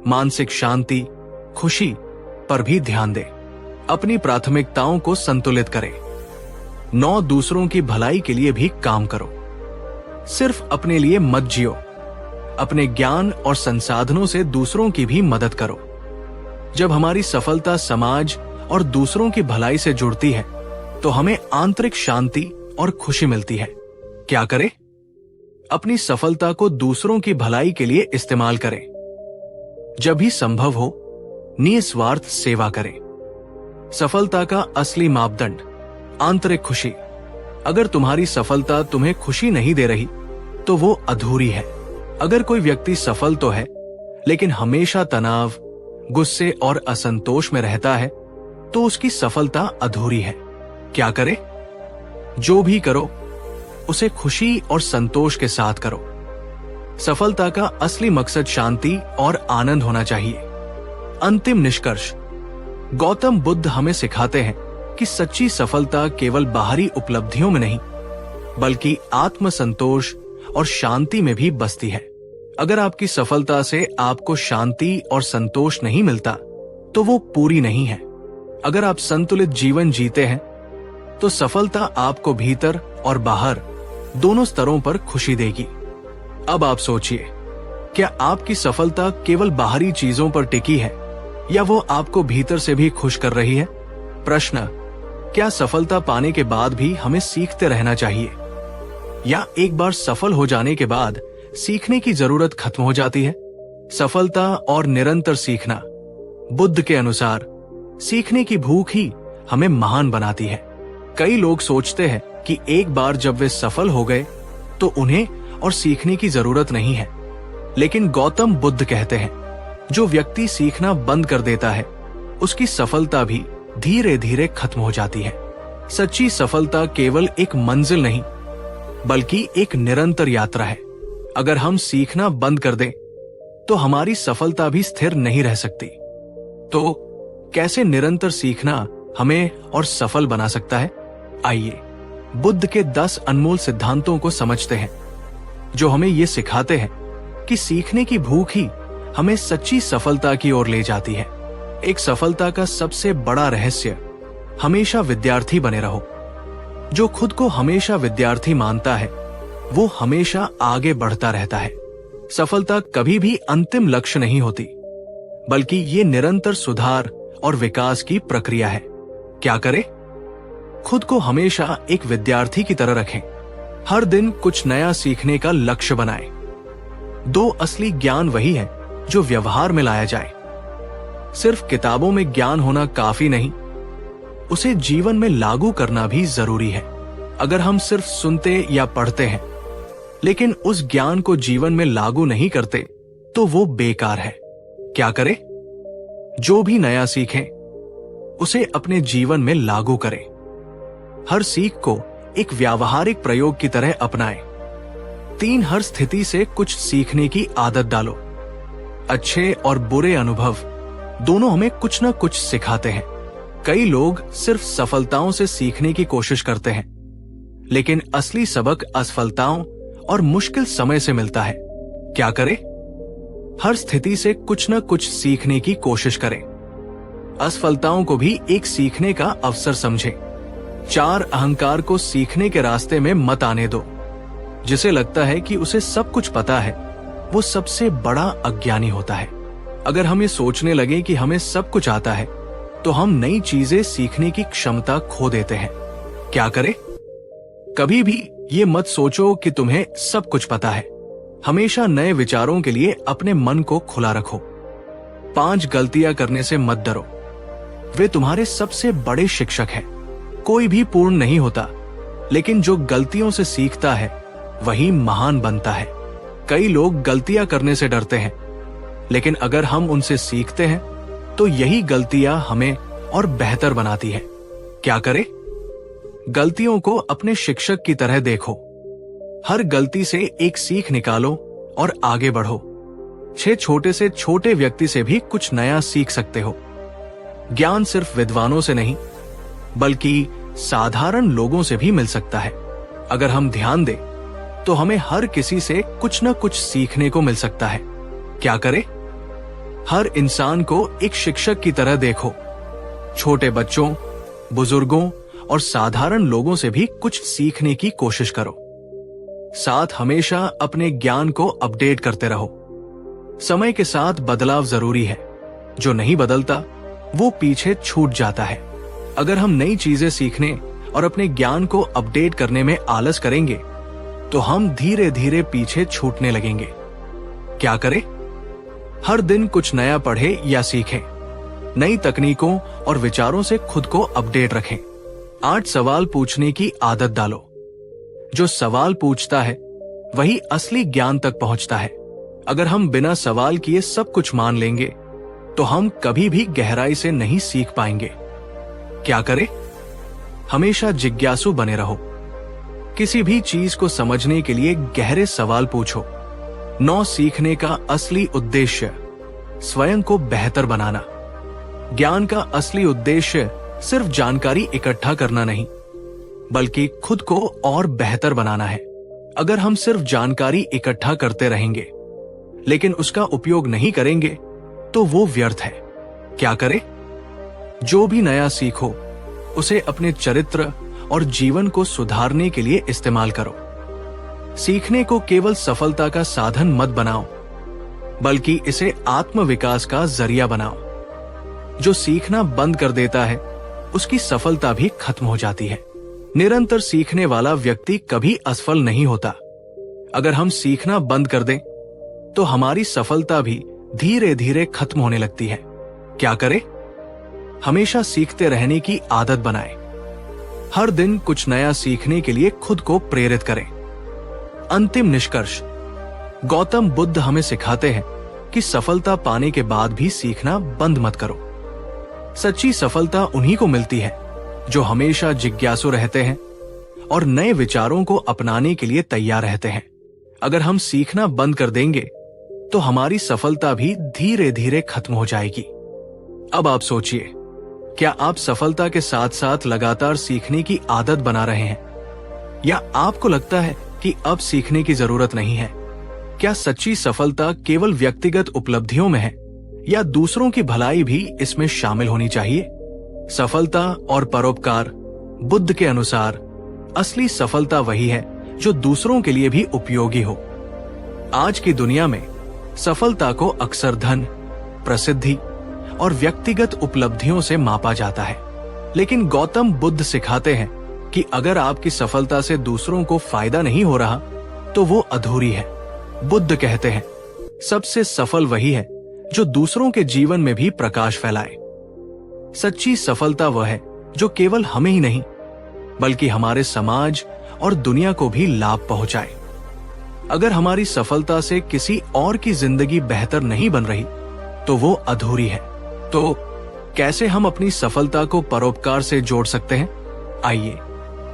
मानसिक शांति, खुशी पर भी ध्यान दें। अपनी प्राथमिकताओं को संतुलित करें। 9 दूसरों की भलाई के लिए भी काम करो। सिर्फ अपने लिए मत जियो। अपने ज्ञान और संसाधनों से दूसरों की भी मदद करो। जब हमारी सफलता समाज और दूसरों की भलाई से जुड़ती है तो हमें आंतरिक शांति और खुशी मिलती है। क्या करें? अपनी सफलता को दूसरों की भलाई के लिए इस्तेमाल करें। जब भी संभव हो निस्वार्थ सेवा करें। सफलता का असली मापदंड आंतरिक खुशी। अगर तुम्हारी सफलता तुम्हें खुशी नहीं दे रही तो वो अधूरी है। अगर कोई व्यक्ति सफल तो है लेकिन हमेशा तनाव, गुस्से और असंतोष में रहता है तो उसकी सफलता अधूरी है। क्या करें? जो भी करो उसे खुशी और संतोष के साथ करो। सफलता का असली मकसद शांति और आनंद होना चाहिए। अंतिम निष्कर्ष, गौतम बुद्ध हमें सिखाते हैं कि सच्ची सफलता केवल बाहरी उपलब्धियों में नहीं बल्कि आत्मसंतोष और शांति में भी बसती है। अगर आपकी सफलता से आपको शांति और संतोष नहीं मिलता तो वो पूरी नहीं है। अगर आप संतुलित जीवन जीते हैं तो सफलता आपको भीतर और बाहर दोनों स्तरों पर खुशी देगी। अब आप सोचिए, क्या आपकी सफलता केवल बाहरी चीजों पर टिकी है या वो आपको भीतर से भी खुश कर रही है? प्रश्न, क्या सफलता पाने के बाद भी हमें सीखते रहना चाहिए या एक बार सफल हो जाने के बाद सीखने की जरूरत खत्म हो जाती है? सफलता और निरंतर सीखना। बुद्ध के अनुसार सीखने की भूख ही हमें महान बनाती है। कई लोग सोचते हैं कि एक बार जब वे सफल हो गए तो उन्हें और सीखने की जरूरत नहीं है, लेकिन गौतम बुद्ध कहते हैं, जो व्यक्ति सीखना बंद कर देता है उसकी सफलता भी धीरे धीरे खत्म हो जाती है। सच्ची सफलता केवल एक मंजिल नहीं बल्कि एक निरंतर यात्रा है। अगर हम सीखना बंद कर दें तो हमारी सफलता भी स्थिर नहीं रह सकती। तो कैसे निरंतर सीखना हमें और सफल बना सकता है? आइए बुद्ध के 10 अनमोल सिद्धांतों को समझते हैं, जो हमें ये सिखाते हैं कि सीखने की भूख ही हमें सच्ची सफलता की ओर ले जाती है। एक सफलता का सबसे बड़ा रहस्य, हमेशा विद्यार्थी बने रहो। जो खुद को हमेशा विद्यार्थी मानता है वो हमेशा आगे बढ़ता रहता है। सफलता कभी भी अंतिम लक्ष्य नहीं होती, बल्कि ये निरंतर सुधार और विकास की प्रक्रिया है। क्या करें? खुद को हमेशा एक विद्यार्थी की तरह रखें। हर दिन कुछ नया सीखने का लक्ष्य बनाएं। दो असली ज्ञान वही है जो व्यवहार में लाया जाए। सिर्फ किताबों में ज्ञान होना काफी नहीं, उसे जीवन में लागू करना भी जरूरी है। अगर हम सिर्फ सुनते या पढ़ते हैं लेकिन उस ज्ञान को जीवन में लागू नहीं करते तो वो बेकार है। क्या करें? जो भी नया सीखें उसे अपने जीवन में लागू करें। हर सीख को एक व्यावहारिक प्रयोग की तरह अपनाएं। 3 हर स्थिति से कुछ सीखने की आदत डालो। अच्छे और बुरे अनुभव दोनों हमें कुछ न कुछ सिखाते हैं। कई लोग सिर्फ सफलताओं से सीखने की कोशिश करते हैं, लेकिन असली सबक असफलताओं और मुश्किल समय से मिलता है। क्या करें? हर स्थिति से कुछ न कुछ सीखने की कोशिश करें। असफलताओं को भी एक सीखने का अवसर समझें। 4 अहंकार को सीखने के रास्ते में मत आने दो। जिसे लगता है कि उसे सब कुछ पता है, वो सबसे बड़ा अज्ञानी होता है। अगर हम ये सोचने लगे कि हमें सब कुछ आता है तो हम नई चीजें सीखने की क्षमता खो देते हैं। क्या करें? कभी भी ये मत सोचो कि तुम्हें सब कुछ पता है। हमेशा नए विचारों के लिए अपने मन को खुला रखो। 5 गलतियां करने से मत डरो, वे तुम्हारे सबसे बड़े शिक्षक हैं। कोई भी पूर्ण नहीं होता, लेकिन जो गलतियों से सीखता है वही महान बनता है। कई लोग गलतियां करने से डरते हैं, लेकिन अगर हम उनसे सीखते हैं तो यही गलतियां हमें और बेहतर बनाती है। क्या करें? गलतियों को अपने शिक्षक की तरह देखो। हर गलती से एक सीख निकालो और आगे बढ़ो। 6 छोटे से छोटे व्यक्ति से भी कुछ नया सीख सकते हो। ज्ञान सिर्फ विद्वानों से नहीं बल्कि साधारण लोगों से भी मिल सकता है। अगर हम ध्यान दें तो हमें हर किसी से कुछ न कुछ सीखने को मिल सकता है। क्या करें? हर इंसान को एक शिक्षक की तरह देखो। छोटे बच्चों, बुजुर्गों और साधारण लोगों से भी कुछ सीखने की कोशिश करो। साथ हमेशा अपने ज्ञान को अपडेट करते रहो। समय के साथ बदलाव जरूरी है, जो नहीं बदलता वो पीछे छूट जाता है। अगर हम नई चीजें सीखने और अपने ज्ञान को अपडेट करने में आलस करेंगे तो हम धीरे धीरे पीछे छूटने लगेंगे। क्या करें? हर दिन कुछ नया पढ़े या सीखें। नई तकनीकों और विचारों से खुद को अपडेट रखें। 8 सवाल पूछने की आदत डालो। जो सवाल पूछता है वही असली ज्ञान तक पहुंचता है। अगर हम बिना सवाल किए सब कुछ मान लेंगे तो हम कभी भी गहराई से नहीं सीख पाएंगे। क्या करें? हमेशा जिज्ञासु बने रहो। किसी भी चीज को समझने के लिए गहरे सवाल पूछो। नौ सीखने का असली उद्देश्य स्वयं को बेहतर बनाना। ज्ञान का असली उद्देश्य सिर्फ जानकारी इकट्ठा करना नहीं, बल्कि खुद को और बेहतर बनाना है। अगर हम सिर्फ जानकारी इकट्ठा करते रहेंगे लेकिन उसका उपयोग नहीं करेंगे तो वो व्यर्थ है। क्या करें? जो भी नया सीखो उसे अपने चरित्र और जीवन को सुधारने के लिए इस्तेमाल करो। सीखने को केवल सफलता का साधन मत बनाओ, बल्कि इसे आत्मविकास का जरिया बनाओ। जो सीखना बंद कर देता है उसकी सफलता भी खत्म हो जाती है। निरंतर सीखने वाला व्यक्ति कभी असफल नहीं होता। अगर हम सीखना बंद कर दें तो हमारी सफलता भी धीरे धीरे खत्म होने लगती है। क्या करें? हमेशा सीखते रहने की आदत बनाएं। हर दिन कुछ नया सीखने के लिए खुद को प्रेरित करें। अंतिम निष्कर्ष, गौतम बुद्ध हमें सिखाते हैं कि सफलता पाने के बाद भी सीखना बंद मत करो। सच्ची सफलता उन्हीं को मिलती है जो हमेशा जिज्ञासु रहते हैं और नए विचारों को अपनाने के लिए तैयार रहते हैं। अगर हम सीखना बंद कर देंगे तो हमारी सफलता भी धीरे धीरे खत्म हो जाएगी। अब आप सोचिए, क्या आप सफलता के साथ साथ लगातार सीखने की आदत बना रहे हैं, या आपको लगता है कि अब सीखने की जरूरत नहीं है? क्या सच्ची सफलता केवल व्यक्तिगत उपलब्धियों में है, या दूसरों की भलाई भी इसमें शामिल होनी चाहिए? सफलता और परोपकार, बुद्ध के अनुसार असली सफलता वही है जो दूसरों के लिए भी उपयोगी हो। आज की दुनिया में सफलता को अक्सर धन, प्रसिद्धि और व्यक्तिगत उपलब्धियों से मापा जाता है, लेकिन गौतम बुद्ध सिखाते हैं कि अगर आपकी सफलता से दूसरों को फायदा नहीं हो रहा तो वो अधूरी है। बुद्ध कहते हैं, सबसे सफल वही है जो दूसरों के जीवन में भी प्रकाश फैलाए। सच्ची सफलता वह है जो केवल हमें ही नहीं बल्कि हमारे समाज और दुनिया को भी लाभ पहुंचाए। अगर हमारी सफलता से किसी और की जिंदगी बेहतर नहीं बन रही तो वो अधूरी है। तो कैसे हम अपनी सफलता को परोपकार से जोड़ सकते हैं? आइए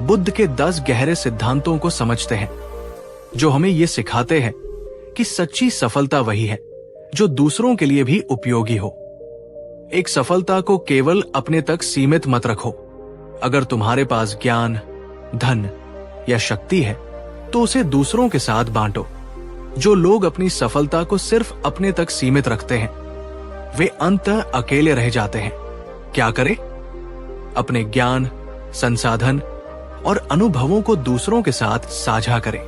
बुद्ध के 10 गहरे सिद्धांतों को समझते हैं जो हमें ये सिखाते हैं कि सच्ची सफलता वही है जो दूसरों के लिए भी उपयोगी हो। एक सफलता को केवल अपने तक सीमित मत रखो। अगर तुम्हारे पास ज्ञान, धन या शक्ति है तो उसे दूसरों के साथ बांटो। जो लोग अपनी सफलता को सिर्फ अपने तक सीमित रखते हैं वे अंततः अकेले रह जाते हैं। क्या करें? अपने ज्ञान, संसाधन और अनुभवों को दूसरों के साथ साझा करें।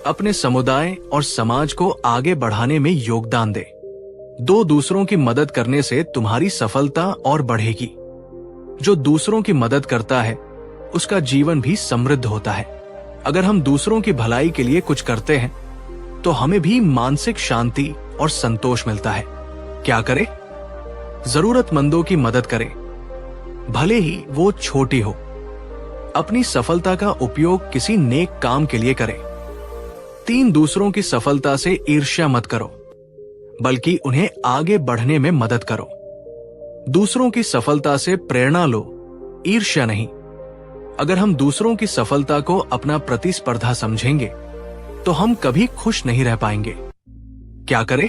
अपने समुदाय और समाज को आगे बढ़ाने में योगदान दें। दूसरों की मदद करने से तुम्हारी सफलता और बढ़ेगी। जो दूसरों की मदद करता है उसका जीवन भी समृद्ध होता है। अगर हम दूसरों की भलाई के लिए कुछ करते हैं तो हमें भी मानसिक शांति और संतोष मिलता है। क्या करें? जरूरतमंदों की मदद करें, भले ही वो छोटी हो। अपनी सफलता का उपयोग किसी नेक काम के लिए करें। दूसरों की सफलता से ईर्ष्या मत करो, बल्कि उन्हें आगे बढ़ने में मदद करो। दूसरों की सफलता से प्रेरणा लो, ईर्ष्या नहीं। अगर हम दूसरों की सफलता को अपना प्रतिस्पर्धा समझेंगे तो हम कभी खुश नहीं रह पाएंगे। क्या करें?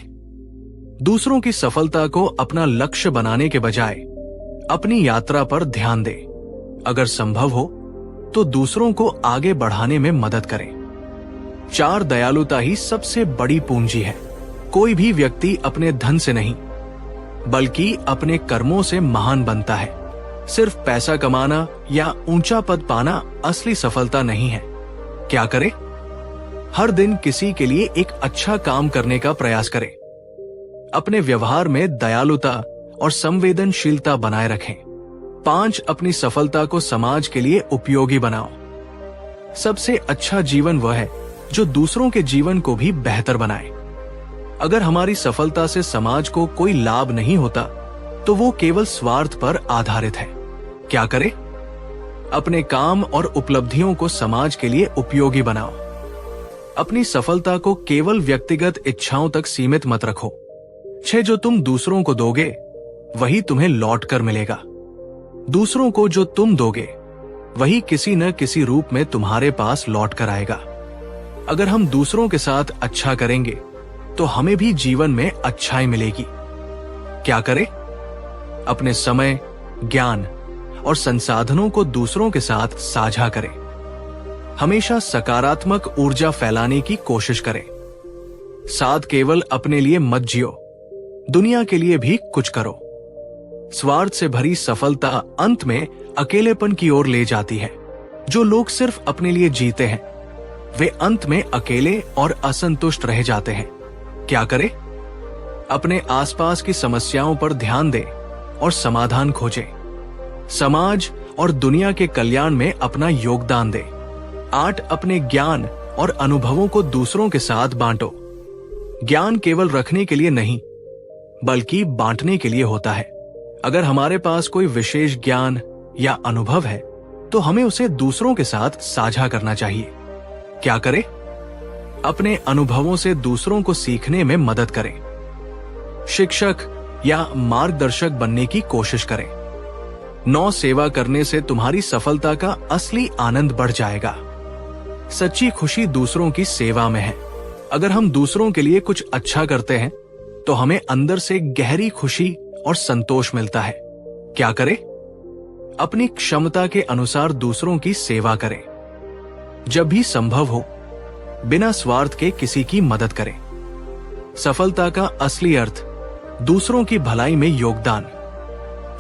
दूसरों की सफलता को अपना लक्ष्य बनाने के बजाय अपनी यात्रा पर ध्यान दें। अगर संभव हो तो दूसरों को आगे बढ़ाने में मदद करें। 4 दयालुता ही सबसे बड़ी पूंजी है। कोई भी व्यक्ति अपने धन से नहीं बल्कि अपने कर्मों से महान बनता है। सिर्फ पैसा कमाना या ऊंचा पद पाना असली सफलता नहीं है। क्या करें? हर दिन किसी के लिए एक अच्छा काम करने का प्रयास करें। अपने व्यवहार में दयालुता और संवेदनशीलता बनाए रखें। 5 अपनी सफलता को समाज के लिए उपयोगी बनाओ। सबसे अच्छा जीवन वह है जो दूसरों के जीवन को भी बेहतर बनाए। अगर हमारी सफलता से समाज को कोई लाभ नहीं होता तो वो केवल स्वार्थ पर आधारित है। क्या करें? अपने काम और उपलब्धियों को समाज के लिए उपयोगी बनाओ। अपनी सफलता को केवल व्यक्तिगत इच्छाओं तक सीमित मत रखो। जो तुम दूसरों को दोगे वही तुम्हें लौट कर मिलेगा। दूसरों को जो तुम दोगे वही किसी न किसी रूप में तुम्हारे पास लौट कर आएगा। अगर हम दूसरों के साथ अच्छा करेंगे तो हमें भी जीवन में अच्छाई मिलेगी। क्या करें? अपने समय, ज्ञान और संसाधनों को दूसरों के साथ साझा करें। हमेशा सकारात्मक ऊर्जा फैलाने की कोशिश करें। साथ केवल अपने लिए मत जियो, दुनिया के लिए भी कुछ करो। स्वार्थ से भरी सफलता अंत में अकेलेपन की ओर ले जाती है। जो लोग सिर्फ अपने लिए जीते हैं वे अंत में अकेले और असंतुष्ट रह जाते हैं। क्या करें? अपने आसपास की समस्याओं पर ध्यान दें और समाधान खोजें। समाज और दुनिया के कल्याण में अपना योगदान दें। 8 अपने ज्ञान और अनुभवों को दूसरों के साथ बांटो। ज्ञान केवल रखने के लिए नहीं, बल्कि बांटने के लिए होता है। अगर हमारे पास कोई विशेष ज्ञान या अनुभव है, तो हमें उसे दूसरों के साथ साझा करना चाहिए। क्या करें? अपने अनुभवों से दूसरों को सीखने में मदद करें। शिक्षक या मार्गदर्शक बनने की कोशिश करें। नौ सेवा करने से तुम्हारी सफलता का असली आनंद बढ़ जाएगा। सच्ची खुशी दूसरों की सेवा में है। अगर हम दूसरों के लिए कुछ अच्छा करते हैं, तो हमें अंदर से गहरी खुशी और संतोष मिलता है। क्या करें? अपनी क्षमता के अनुसार दूसरों की सेवा करें। जब भी संभव हो, बिना स्वार्थ के किसी की मदद करें। सफलता का असली अर्थ दूसरों की भलाई में योगदान।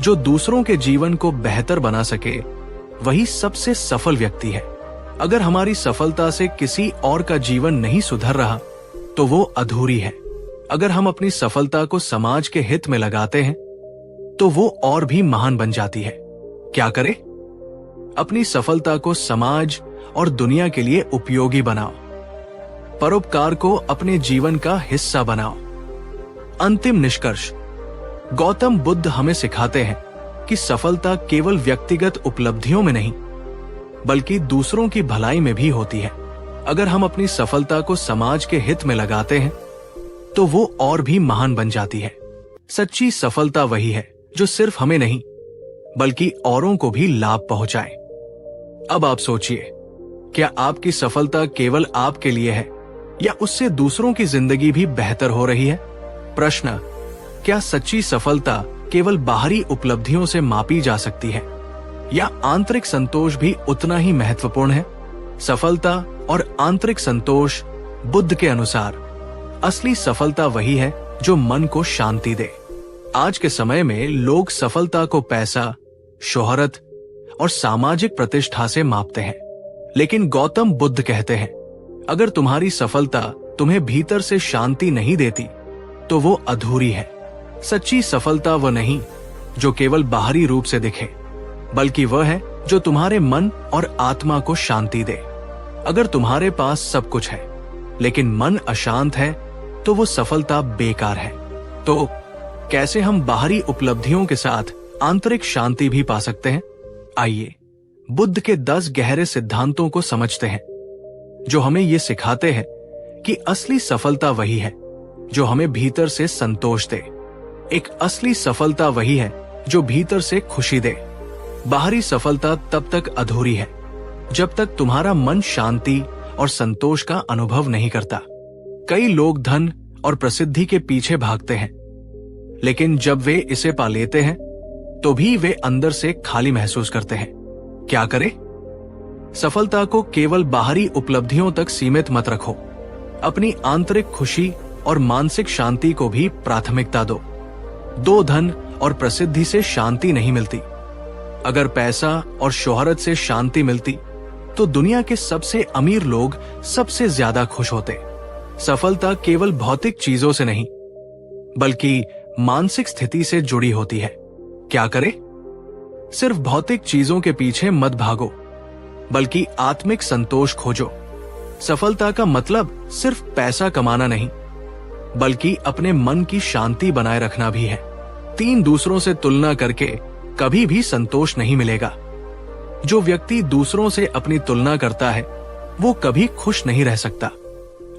जो दूसरों के जीवन को बेहतर बना सके, वही सबसे सफल व्यक्ति है। अगर हमारी सफलता से किसी और का जीवन नहीं सुधर रहा, तो वो अधूरी है। अगर हम अपनी सफलता को समाज के हित में लगाते हैं, तो वो और भी महान बन जाती है। क्या करें? अपनी सफलता को समाज और दुनिया के लिए उपयोगी बनाओ। परोपकार को अपने जीवन का हिस्सा बनाओ। अंतिम निष्कर्ष, गौतम बुद्ध हमें सिखाते हैं कि सफलता केवल व्यक्तिगत उपलब्धियों में नहीं, बल्कि दूसरों की भलाई में भी होती है। अगर हम अपनी सफलता को समाज के हित में लगाते हैं, तो वो और भी महान बन जाती है। सच्ची सफलता वही है जो सिर्फ हमें नहीं, बल्कि औरों को भी लाभ पहुंचाए। अब आप सोचिए, क्या आपकी सफलता केवल आपके लिए है, या उससे दूसरों की जिंदगी भी बेहतर हो रही है? प्रश्न, क्या सच्ची सफलता केवल बाहरी उपलब्धियों से मापी जा सकती है, या आंतरिक संतोष भी उतना ही महत्वपूर्ण है? सफलता और आंतरिक संतोष बुद्ध के अनुसार असली सफलता वही है जो मन को शांति दे। आज के समय में लोग सफलता को पैसा, शोहरत और सामाजिक प्रतिष्ठा से मापते हैं, लेकिन गौतम बुद्ध कहते हैं, अगर तुम्हारी सफलता तुम्हें भीतर से शांति नहीं देती, तो वो अधूरी है। सच्ची सफलता वह नहीं जो केवल बाहरी रूप से दिखे, बल्कि वह है जो तुम्हारे मन और आत्मा को शांति दे। अगर तुम्हारे पास सब कुछ है, लेकिन मन अशांत है, तो वो सफलता बेकार है। तो कैसे हम बाहरी उपलब्धियों के साथ आंतरिक शांति भी पा सकते हैं? आइए बुद्ध के 10 गहरे सिद्धांतों को समझते हैं, जो हमें ये सिखाते हैं कि असली सफलता वही है जो हमें भीतर से संतोष दे। एक असली सफलता वही है जो भीतर से खुशी दे। बाहरी सफलता तब तक अधूरी है जब तक तुम्हारा मन शांति और संतोष का अनुभव नहीं करता। कई लोग धन और प्रसिद्धि के पीछे भागते हैं, लेकिन जब वे इसे पा लेते हैं, तो भी वे अंदर से खाली महसूस करते हैं। क्या करें? सफलता को केवल बाहरी उपलब्धियों तक सीमित मत रखो। अपनी आंतरिक खुशी और मानसिक शांति को भी प्राथमिकता दो। धन और प्रसिद्धि से शांति नहीं मिलती। अगर पैसा और शोहरत से शांति मिलती, तो दुनिया के सबसे अमीर लोग सबसे ज्यादा खुश होते। सफलता केवल भौतिक चीजों से नहीं, बल्कि मानसिक स्थिति से जुड़ी होती है। क्या करें? सिर्फ भौतिक चीजों के पीछे मत भागो, बल्कि आत्मिक संतोष खोजो। सफलता का मतलब सिर्फ पैसा कमाना नहीं, बल्कि अपने मन की शांति बनाए रखना भी है। 3 दूसरों से तुलना करके कभी भी संतोष नहीं मिलेगा। जो व्यक्ति दूसरों से अपनी तुलना करता है, वो कभी खुश नहीं रह सकता।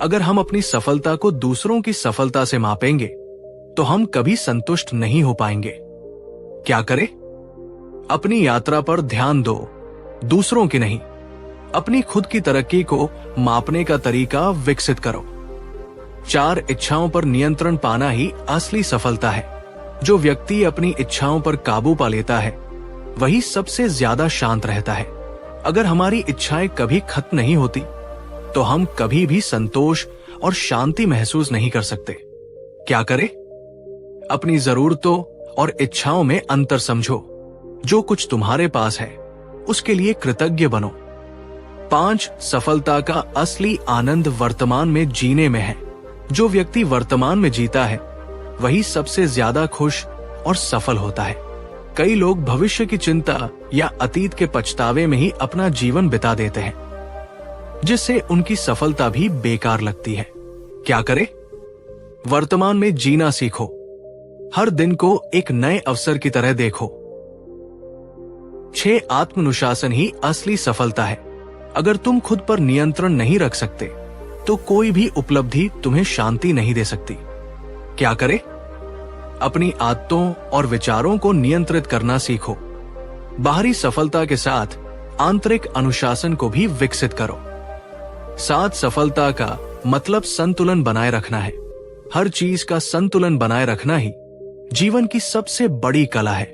अगर हम अपनी सफलता को दूसरों की सफलता से मापेंगे, तो हम कभी संतुष्ट नहीं हो पाएंगे। क्या करें? अपनी यात्रा पर ध्यान दो, दूसरों की नहीं। अपनी खुद की तरक्की को मापने का तरीका विकसित करो। 4 इच्छाओं पर नियंत्रण पाना ही असली सफलता है। जो व्यक्ति अपनी इच्छाओं पर काबू पा लेता है, वही सबसे ज्यादा शांत रहता है। अगर हमारी इच्छाएं कभी खत्म नहीं होती, तो हम कभी भी संतोष और शांति महसूस नहीं कर सकते। क्या करें? अपनी जरूरतों और इच्छाओं में अंतर समझो। जो कुछ तुम्हारे पास है, उसके लिए कृतज्ञ बनो। 5 सफलता का असली आनंद वर्तमान में जीने में है। जो व्यक्ति वर्तमान में जीता है, वही सबसे ज्यादा खुश और सफल होता है। कई लोग भविष्य की चिंता या अतीत के पछतावे में ही अपना जीवन बिता देते हैं, जिससे उनकी सफलता भी बेकार लगती है। क्या करें? वर्तमान में जीना सीखो। हर दिन को एक नए अवसर की तरह देखो। 6 आत्मानुशासन ही असली सफलता है। अगर तुम खुद पर नियंत्रण नहीं रख सकते तो कोई भी उपलब्धि तुम्हें शांति नहीं दे सकती। क्या करें? अपनी आदतों और विचारों को नियंत्रित करना सीखो। बाहरी सफलता के साथ आंतरिक अनुशासन को भी विकसित करो। साथ सफलता का मतलब संतुलन बनाए रखना है। हर चीज का संतुलन बनाए रखना ही जीवन की सबसे बड़ी कला है।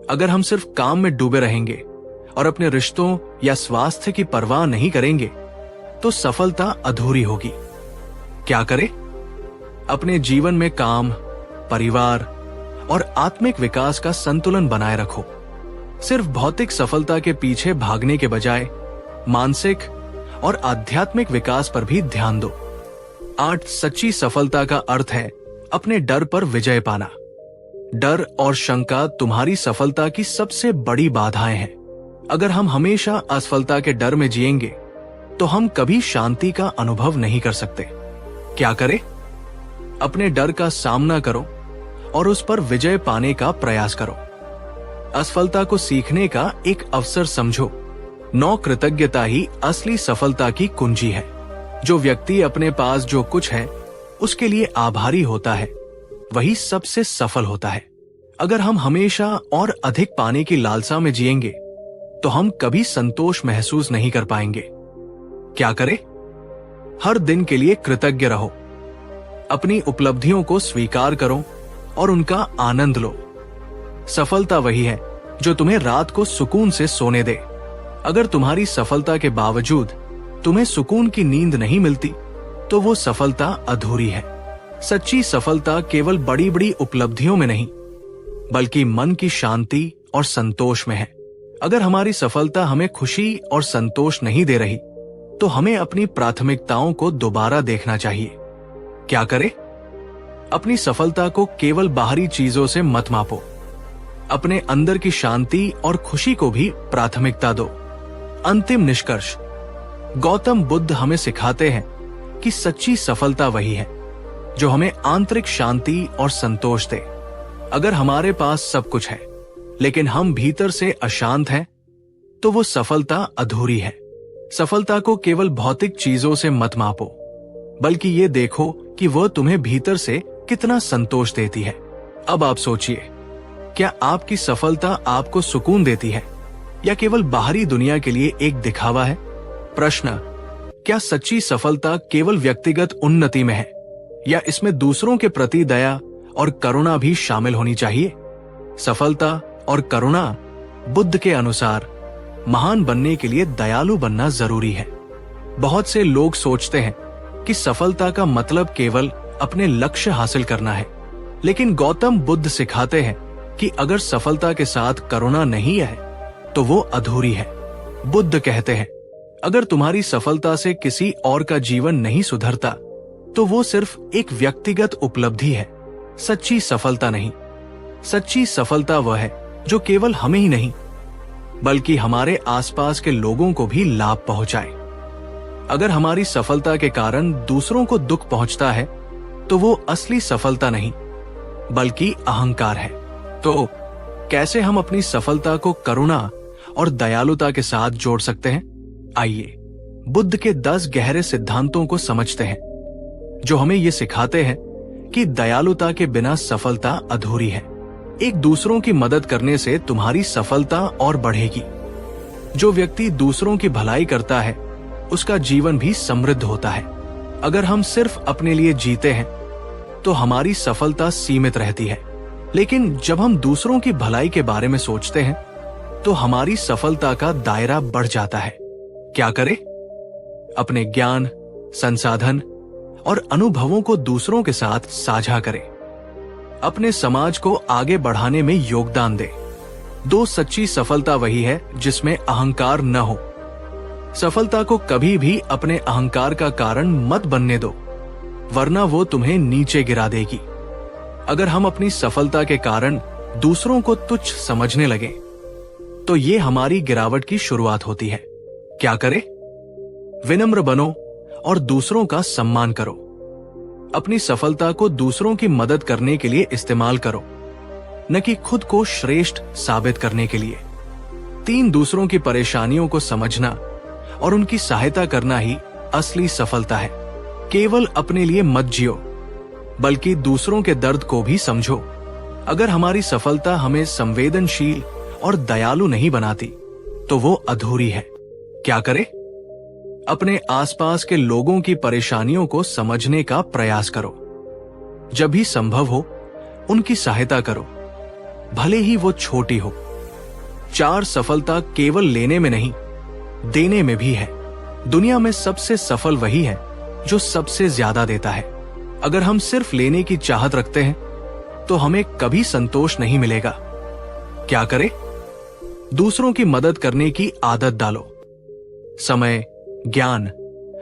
अगर हम सिर्फ काम में डूबे रहेंगे और अपने रिश्तों या स्वास्थ्य की परवाह नहीं करेंगे तो सफलता अधूरी होगी। क्या करें? अपने जीवन में काम, परिवार और आत्मिक विकास का संतुलन बनाए रखो। सिर्फ भौतिक सफलता के पीछे भागने के बजाय मानसिक और आध्यात्मिक विकास पर भी ध्यान दो। 8 सच्ची सफलता का अर्थ है अपने डर पर विजय पाना। डर और शंका तुम्हारी सफलता की सबसे बड़ी बाधाएं हैं। अगर हम हमेशा असफलता के डर में जिएंगे तो हम कभी शांति का अनुभव नहीं कर सकते। क्या करें? अपने डर का सामना करो और उस पर विजय पाने का प्रयास करो। असफलता को सीखने का एक अवसर समझो। 9 कृतज्ञता ही असली सफलता की कुंजी है। जो व्यक्ति अपने पास जो कुछ है उसके लिए आभारी होता है, वही सबसे सफल होता है। अगर हम हमेशा और अधिक पाने की लालसा में जिएंगे तो हम कभी संतोष महसूस नहीं कर पाएंगे। क्या करें? हर दिन के लिए कृतज्ञ रहो। अपनी उपलब्धियों को स्वीकार करो और उनका आनंद लो। सफलता वही है जो तुम्हें रात को सुकून से सोने दे। अगर तुम्हारी सफलता के बावजूद तुम्हें सुकून की नींद नहीं मिलती तो वो सफलता अधूरी है। सच्ची सफलता केवल बड़ी बड़ी उपलब्धियों में नहीं बल्कि मन की शांति और संतोष में है। अगर हमारी सफलता हमें खुशी और संतोष नहीं दे रही तो हमें अपनी प्राथमिकताओं को दोबारा देखना चाहिए। क्या करें? अपनी सफलता को केवल बाहरी चीजों से मत मापो। अपने अंदर की शांति और खुशी को भी प्राथमिकता दो। अंतिम निष्कर्ष, गौतम बुद्ध हमें सिखाते हैं कि सच्ची सफलता वही है जो हमें आंतरिक शांति और संतोष दे। अगर हमारे पास सब कुछ है लेकिन हम भीतर से अशांत हैं तो वो सफलता अधूरी है। सफलता को केवल भौतिक चीजों से मत मापो बल्कि ये देखो कि वह तुम्हें भीतर से कितना संतोष देती है। अब आप सोचिए, क्या आपकी सफलता आपको सुकून देती है या केवल बाहरी दुनिया के लिए एक दिखावा है? प्रश्न, क्या सच्ची सफलता केवल व्यक्तिगत उन्नति में है या इसमें दूसरों के प्रति दया और करुणा भी शामिल होनी चाहिए? सफलता और करुणा बुद्ध के अनुसार महान बनने के लिए दयालु बनना जरूरी है। बहुत से लोग सोचते हैं कि सफलता का मतलब केवल अपने लक्ष्य हासिल करना है, लेकिन गौतम बुद्ध सिखाते हैं कि अगर सफलता के साथ करुणा नहीं है तो वो अधूरी है। बुद्ध कहते हैं, अगर तुम्हारी सफलता से किसी और का जीवन नहीं सुधरता तो वो सिर्फ एक व्यक्तिगत उपलब्धि है, सच्ची सफलता नहीं। सच्ची सफलता वह है जो केवल हमें ही नहीं बल्कि हमारे आसपास के लोगों को भी लाभ पहुंचाए। अगर हमारी सफलता के कारण दूसरों को दुख पहुंचता है तो वो असली सफलता नहीं बल्कि अहंकार है। तो कैसे हम अपनी सफलता को करुणा और दयालुता के साथ जोड़ सकते हैं? आइए बुद्ध के 10 गहरे सिद्धांतों को समझते हैं जो हमें ये सिखाते हैं कि दयालुता के बिना सफलता अधूरी है। एक दूसरों की मदद करने से तुम्हारी सफलता और बढ़ेगी। जो व्यक्ति दूसरों की भलाई करता है उसका जीवन भी समृद्ध होता है। अगर हम सिर्फ अपने लिए जीते हैं तो हमारी सफलता सीमित रहती है, लेकिन जब हम दूसरों की भलाई के बारे में सोचते हैं तो हमारी सफलता का दायरा बढ़ जाता है। क्या करें? अपने ज्ञान, संसाधन और अनुभवों को दूसरों के साथ साझा करें। अपने समाज को आगे बढ़ाने में योगदान दें। 2 सच्ची सफलता वही है जिसमें अहंकार न हो। सफलता को कभी भी अपने अहंकार का कारण मत बनने दो, वरना वो तुम्हें नीचे गिरा देगी। अगर हम अपनी सफलता के कारण दूसरों को तुच्छ समझने लगे तो ये हमारी गिरावट की शुरुआत होती है। क्या करें? विनम्र बनो और दूसरों का सम्मान करो। अपनी सफलता को दूसरों की मदद करने के लिए इस्तेमाल करो, न कि खुद को श्रेष्ठ साबित करने के लिए। 3 दूसरों की परेशानियों को समझना और उनकी सहायता करना ही असली सफलता है। केवल अपने लिए मत जियो, बल्कि दूसरों के दर्द को भी समझो। अगर हमारी सफलता हमें संवेदनशील और दयालु नहीं बनाती तो वो अधूरी है। क्या करें? अपने आसपास के लोगों की परेशानियों को समझने का प्रयास करो। जब भी संभव हो उनकी सहायता करो, भले ही वो छोटी हो। 4 सफलता केवल लेने में नहीं, देने में भी है। दुनिया में सबसे सफल वही है जो सबसे ज्यादा देता है। अगर हम सिर्फ लेने की चाहत रखते हैं तो हमें कभी संतोष नहीं मिलेगा। क्या करें? दूसरों की मदद करने की आदत डालो। समय, ज्ञान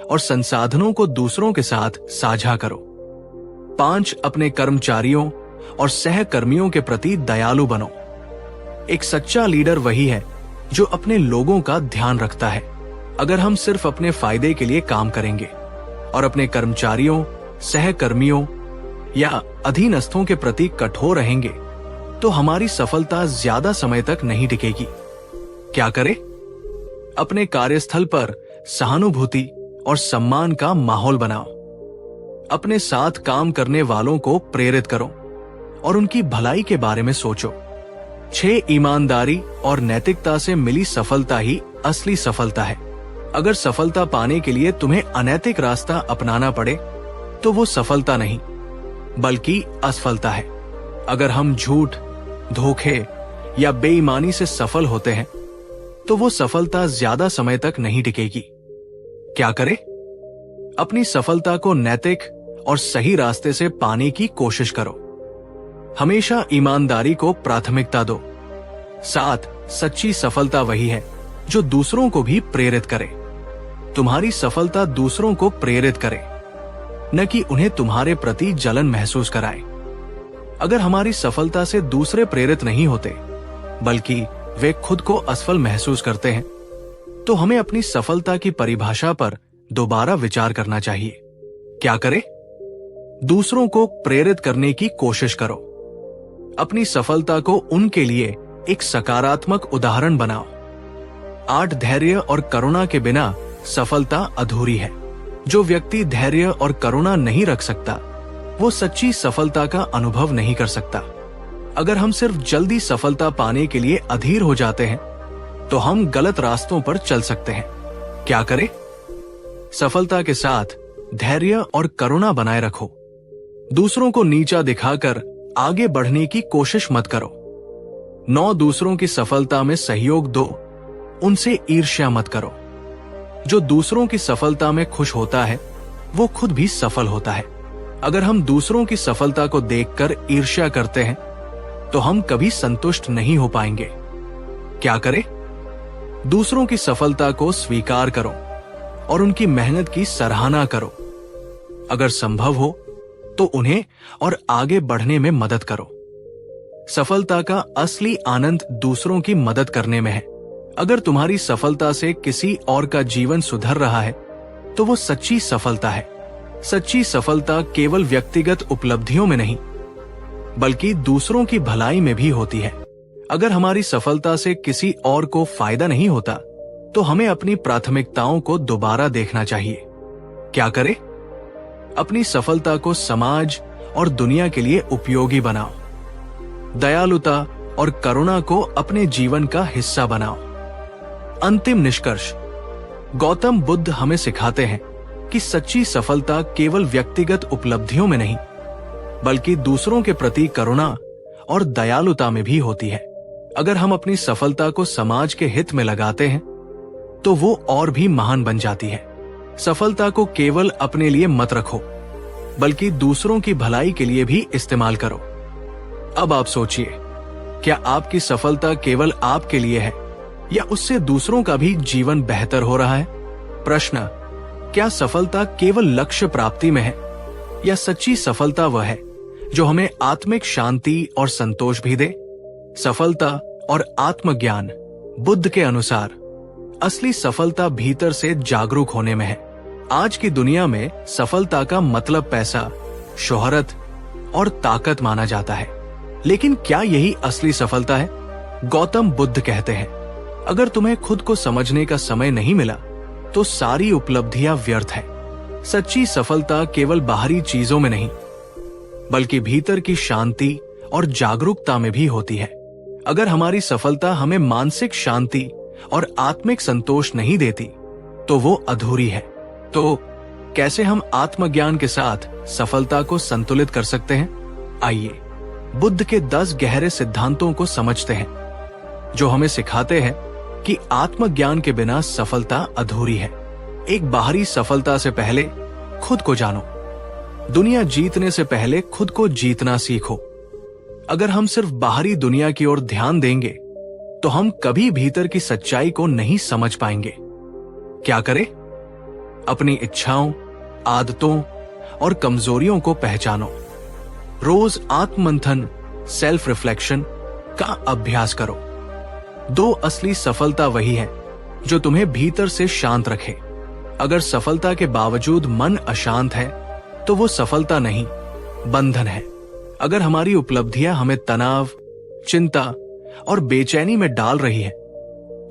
और संसाधनों को दूसरों के साथ साझा करो। 5 अपने कर्मचारियों और सहकर्मियों के प्रति दयालु बनो। एक सच्चा लीडर वही है जो अपने लोगों का ध्यान रखता है। अगर हम सिर्फ अपने फायदे के लिए काम करेंगे और अपने कर्मचारियों, सहकर्मियों या अधीनस्थों के प्रति कठोर रहेंगे तो हमारी सफलता ज्यादा समय तक नहीं टिकेगी। क्या करें? अपने कार्यस्थल पर सहानुभूति और सम्मान का माहौल बनाओ। अपने साथ काम करने वालों को प्रेरित करो और उनकी भलाई के बारे में सोचो। 6 ईमानदारी और नैतिकता से मिली सफलता ही असली सफलता है। अगर सफलता पाने के लिए तुम्हें अनैतिक रास्ता अपनाना पड़े तो वो सफलता नहीं बल्कि असफलता है। अगर हम झूठ, धोखे या बेईमानी से सफल होते हैं तो वो सफलता ज्यादा समय तक नहीं टिकेगी। क्या करें? अपनी सफलता को नैतिक और सही रास्ते से पाने की कोशिश करो। हमेशा ईमानदारी को प्राथमिकता दो। 7 सच्ची सफलता वही है जो दूसरों को भी प्रेरित करे। तुम्हारी सफलता दूसरों को प्रेरित करे, न कि उन्हें तुम्हारे प्रति जलन महसूस कराए। अगर हमारी सफलता से दूसरे प्रेरित नहीं होते बल्कि वे खुद को असफल महसूस करते हैं तो हमें अपनी सफलता की परिभाषा पर दोबारा विचार करना चाहिए। क्या करें? दूसरों को प्रेरित करने की कोशिश करो। अपनी सफलता को उनके लिए एक सकारात्मक उदाहरण बनाओ। 8 धैर्य और करुणा के बिना सफलता अधूरी है। जो व्यक्ति धैर्य और करुणा नहीं रख सकता वो सच्ची सफलता का अनुभव नहीं कर सकता। अगर हम सिर्फ जल्दी सफलता पाने के लिए अधीर हो जाते हैं तो हम गलत रास्तों पर चल सकते हैं। क्या करें? सफलता के साथ धैर्य और करुणा बनाए रखो। दूसरों को नीचा दिखाकर आगे बढ़ने की कोशिश मत करो। 9 दूसरों की सफलता में सहयोग दो, उनसे ईर्ष्या मत करो। जो दूसरों की सफलता में खुश होता है वो खुद भी सफल होता है। अगर हम दूसरों की सफलता को देखकर ईर्ष्या करते हैं तो हम कभी संतुष्ट नहीं हो पाएंगे। क्या करें? दूसरों की सफलता को स्वीकार करो और उनकी मेहनत की सराहना करो। अगर संभव हो तो उन्हें और आगे बढ़ने में मदद करो। सफलता का असली आनंद दूसरों की मदद करने में है। अगर तुम्हारी सफलता से किसी और का जीवन सुधर रहा है तो वो सच्ची सफलता है। सच्ची सफलता केवल व्यक्तिगत उपलब्धियों में नहीं बल्कि दूसरों की भलाई में भी होती है। अगर हमारी सफलता से किसी और को फायदा नहीं होता तो हमें अपनी प्राथमिकताओं को दोबारा देखना चाहिए। क्या करें? अपनी सफलता को समाज और दुनिया के लिए उपयोगी बनाओ। दयालुता और करुणा को अपने जीवन का हिस्सा बनाओ। अंतिम निष्कर्ष, गौतम बुद्ध हमें सिखाते हैं कि सच्ची सफलता केवल व्यक्तिगत उपलब्धियों में नहीं बल्कि दूसरों के प्रति करुणा और दयालुता में भी होती है। अगर हम अपनी सफलता को समाज के हित में लगाते हैं तो वो और भी महान बन जाती है। सफलता को केवल अपने लिए मत रखो बल्कि दूसरों की भलाई के लिए भी इस्तेमाल करो। अब आप सोचिए, क्या आपकी सफलता केवल आपके लिए है या उससे दूसरों का भी जीवन बेहतर हो रहा है? प्रश्न, क्या सफलता केवल लक्ष्य प्राप्ति में है या सच्ची सफलता वह है जो हमें आत्मिक शांति और संतोष भी दे। सफलता और आत्मज्ञान। बुद्ध के अनुसार असली सफलता भीतर से जागरूक होने में है। आज की दुनिया में सफलता का मतलब पैसा, शोहरत और ताकत माना जाता है, लेकिन क्या यही असली सफलता है? गौतम बुद्ध कहते हैं, अगर तुम्हें खुद को समझने का समय नहीं मिला तो सारी उपलब्धियां व्यर्थ है। सच्ची सफलता केवल बाहरी चीजों में नहीं, बल्कि भीतर की शांति और जागरूकता में भी होती है। अगर हमारी सफलता हमें मानसिक शांति और आत्मिक संतोष नहीं देती तो वो अधूरी है। तो कैसे हम आत्मज्ञान के साथ सफलता को संतुलित कर सकते हैं? आइए बुद्ध के 10 गहरे सिद्धांतों को समझते हैं, जो हमें सिखाते हैं कि आत्मज्ञान के बिना सफलता अधूरी है। एक बाहरी सफलता से पहले खुद को जानो। दुनिया जीतने से पहले खुद को जीतना सीखो। अगर हम सिर्फ बाहरी दुनिया की ओर ध्यान देंगे तो हम कभी भीतर की सच्चाई को नहीं समझ पाएंगे। क्या करें? अपनी इच्छाओं, आदतों और कमजोरियों को पहचानो। रोज आत्ममंथन, सेल्फ रिफ्लेक्शन का अभ्यास करो। 2 असली सफलता वही है जो तुम्हें भीतर से शांत रखे। अगर सफलता के बावजूद मन अशांत है तो वो सफलता नहीं, बंधन है। अगर हमारी उपलब्धियां हमें तनाव, चिंता और बेचैनी में डाल रही है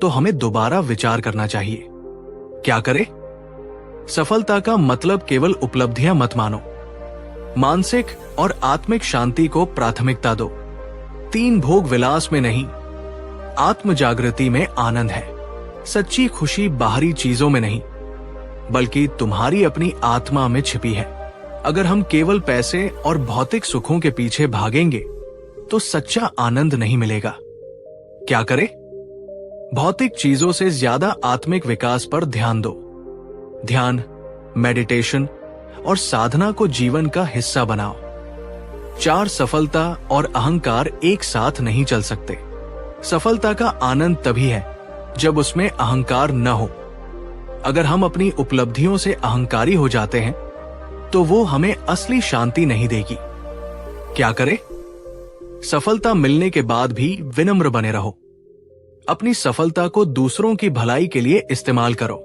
तो हमें दोबारा विचार करना चाहिए। क्या करें? सफलता का मतलब केवल उपलब्धियां मत मानो। मानसिक और आत्मिक शांति को प्राथमिकता दो। 3 भोग विलास में नहीं, आत्म जागृति में आनंद है। सच्ची खुशी बाहरी चीजों में नहीं, बल्कि तुम्हारी अपनी आत्मा में छिपी है। अगर हम केवल पैसे और भौतिक सुखों के पीछे भागेंगे तो सच्चा आनंद नहीं मिलेगा। क्या करें? भौतिक चीजों से ज्यादा आत्मिक विकास पर ध्यान दो। ध्यान, मेडिटेशन और साधना को जीवन का हिस्सा बनाओ। 4 सफलता और अहंकार एक साथ नहीं चल सकते। सफलता का आनंद तभी है जब उसमें अहंकार न हो। अगर हम अपनी उपलब्धियों से अहंकारी हो जाते हैं तो वो हमें असली शांति नहीं देगी। क्या करें? सफलता मिलने के बाद भी विनम्र बने रहो। अपनी सफलता को दूसरों की भलाई के लिए इस्तेमाल करो।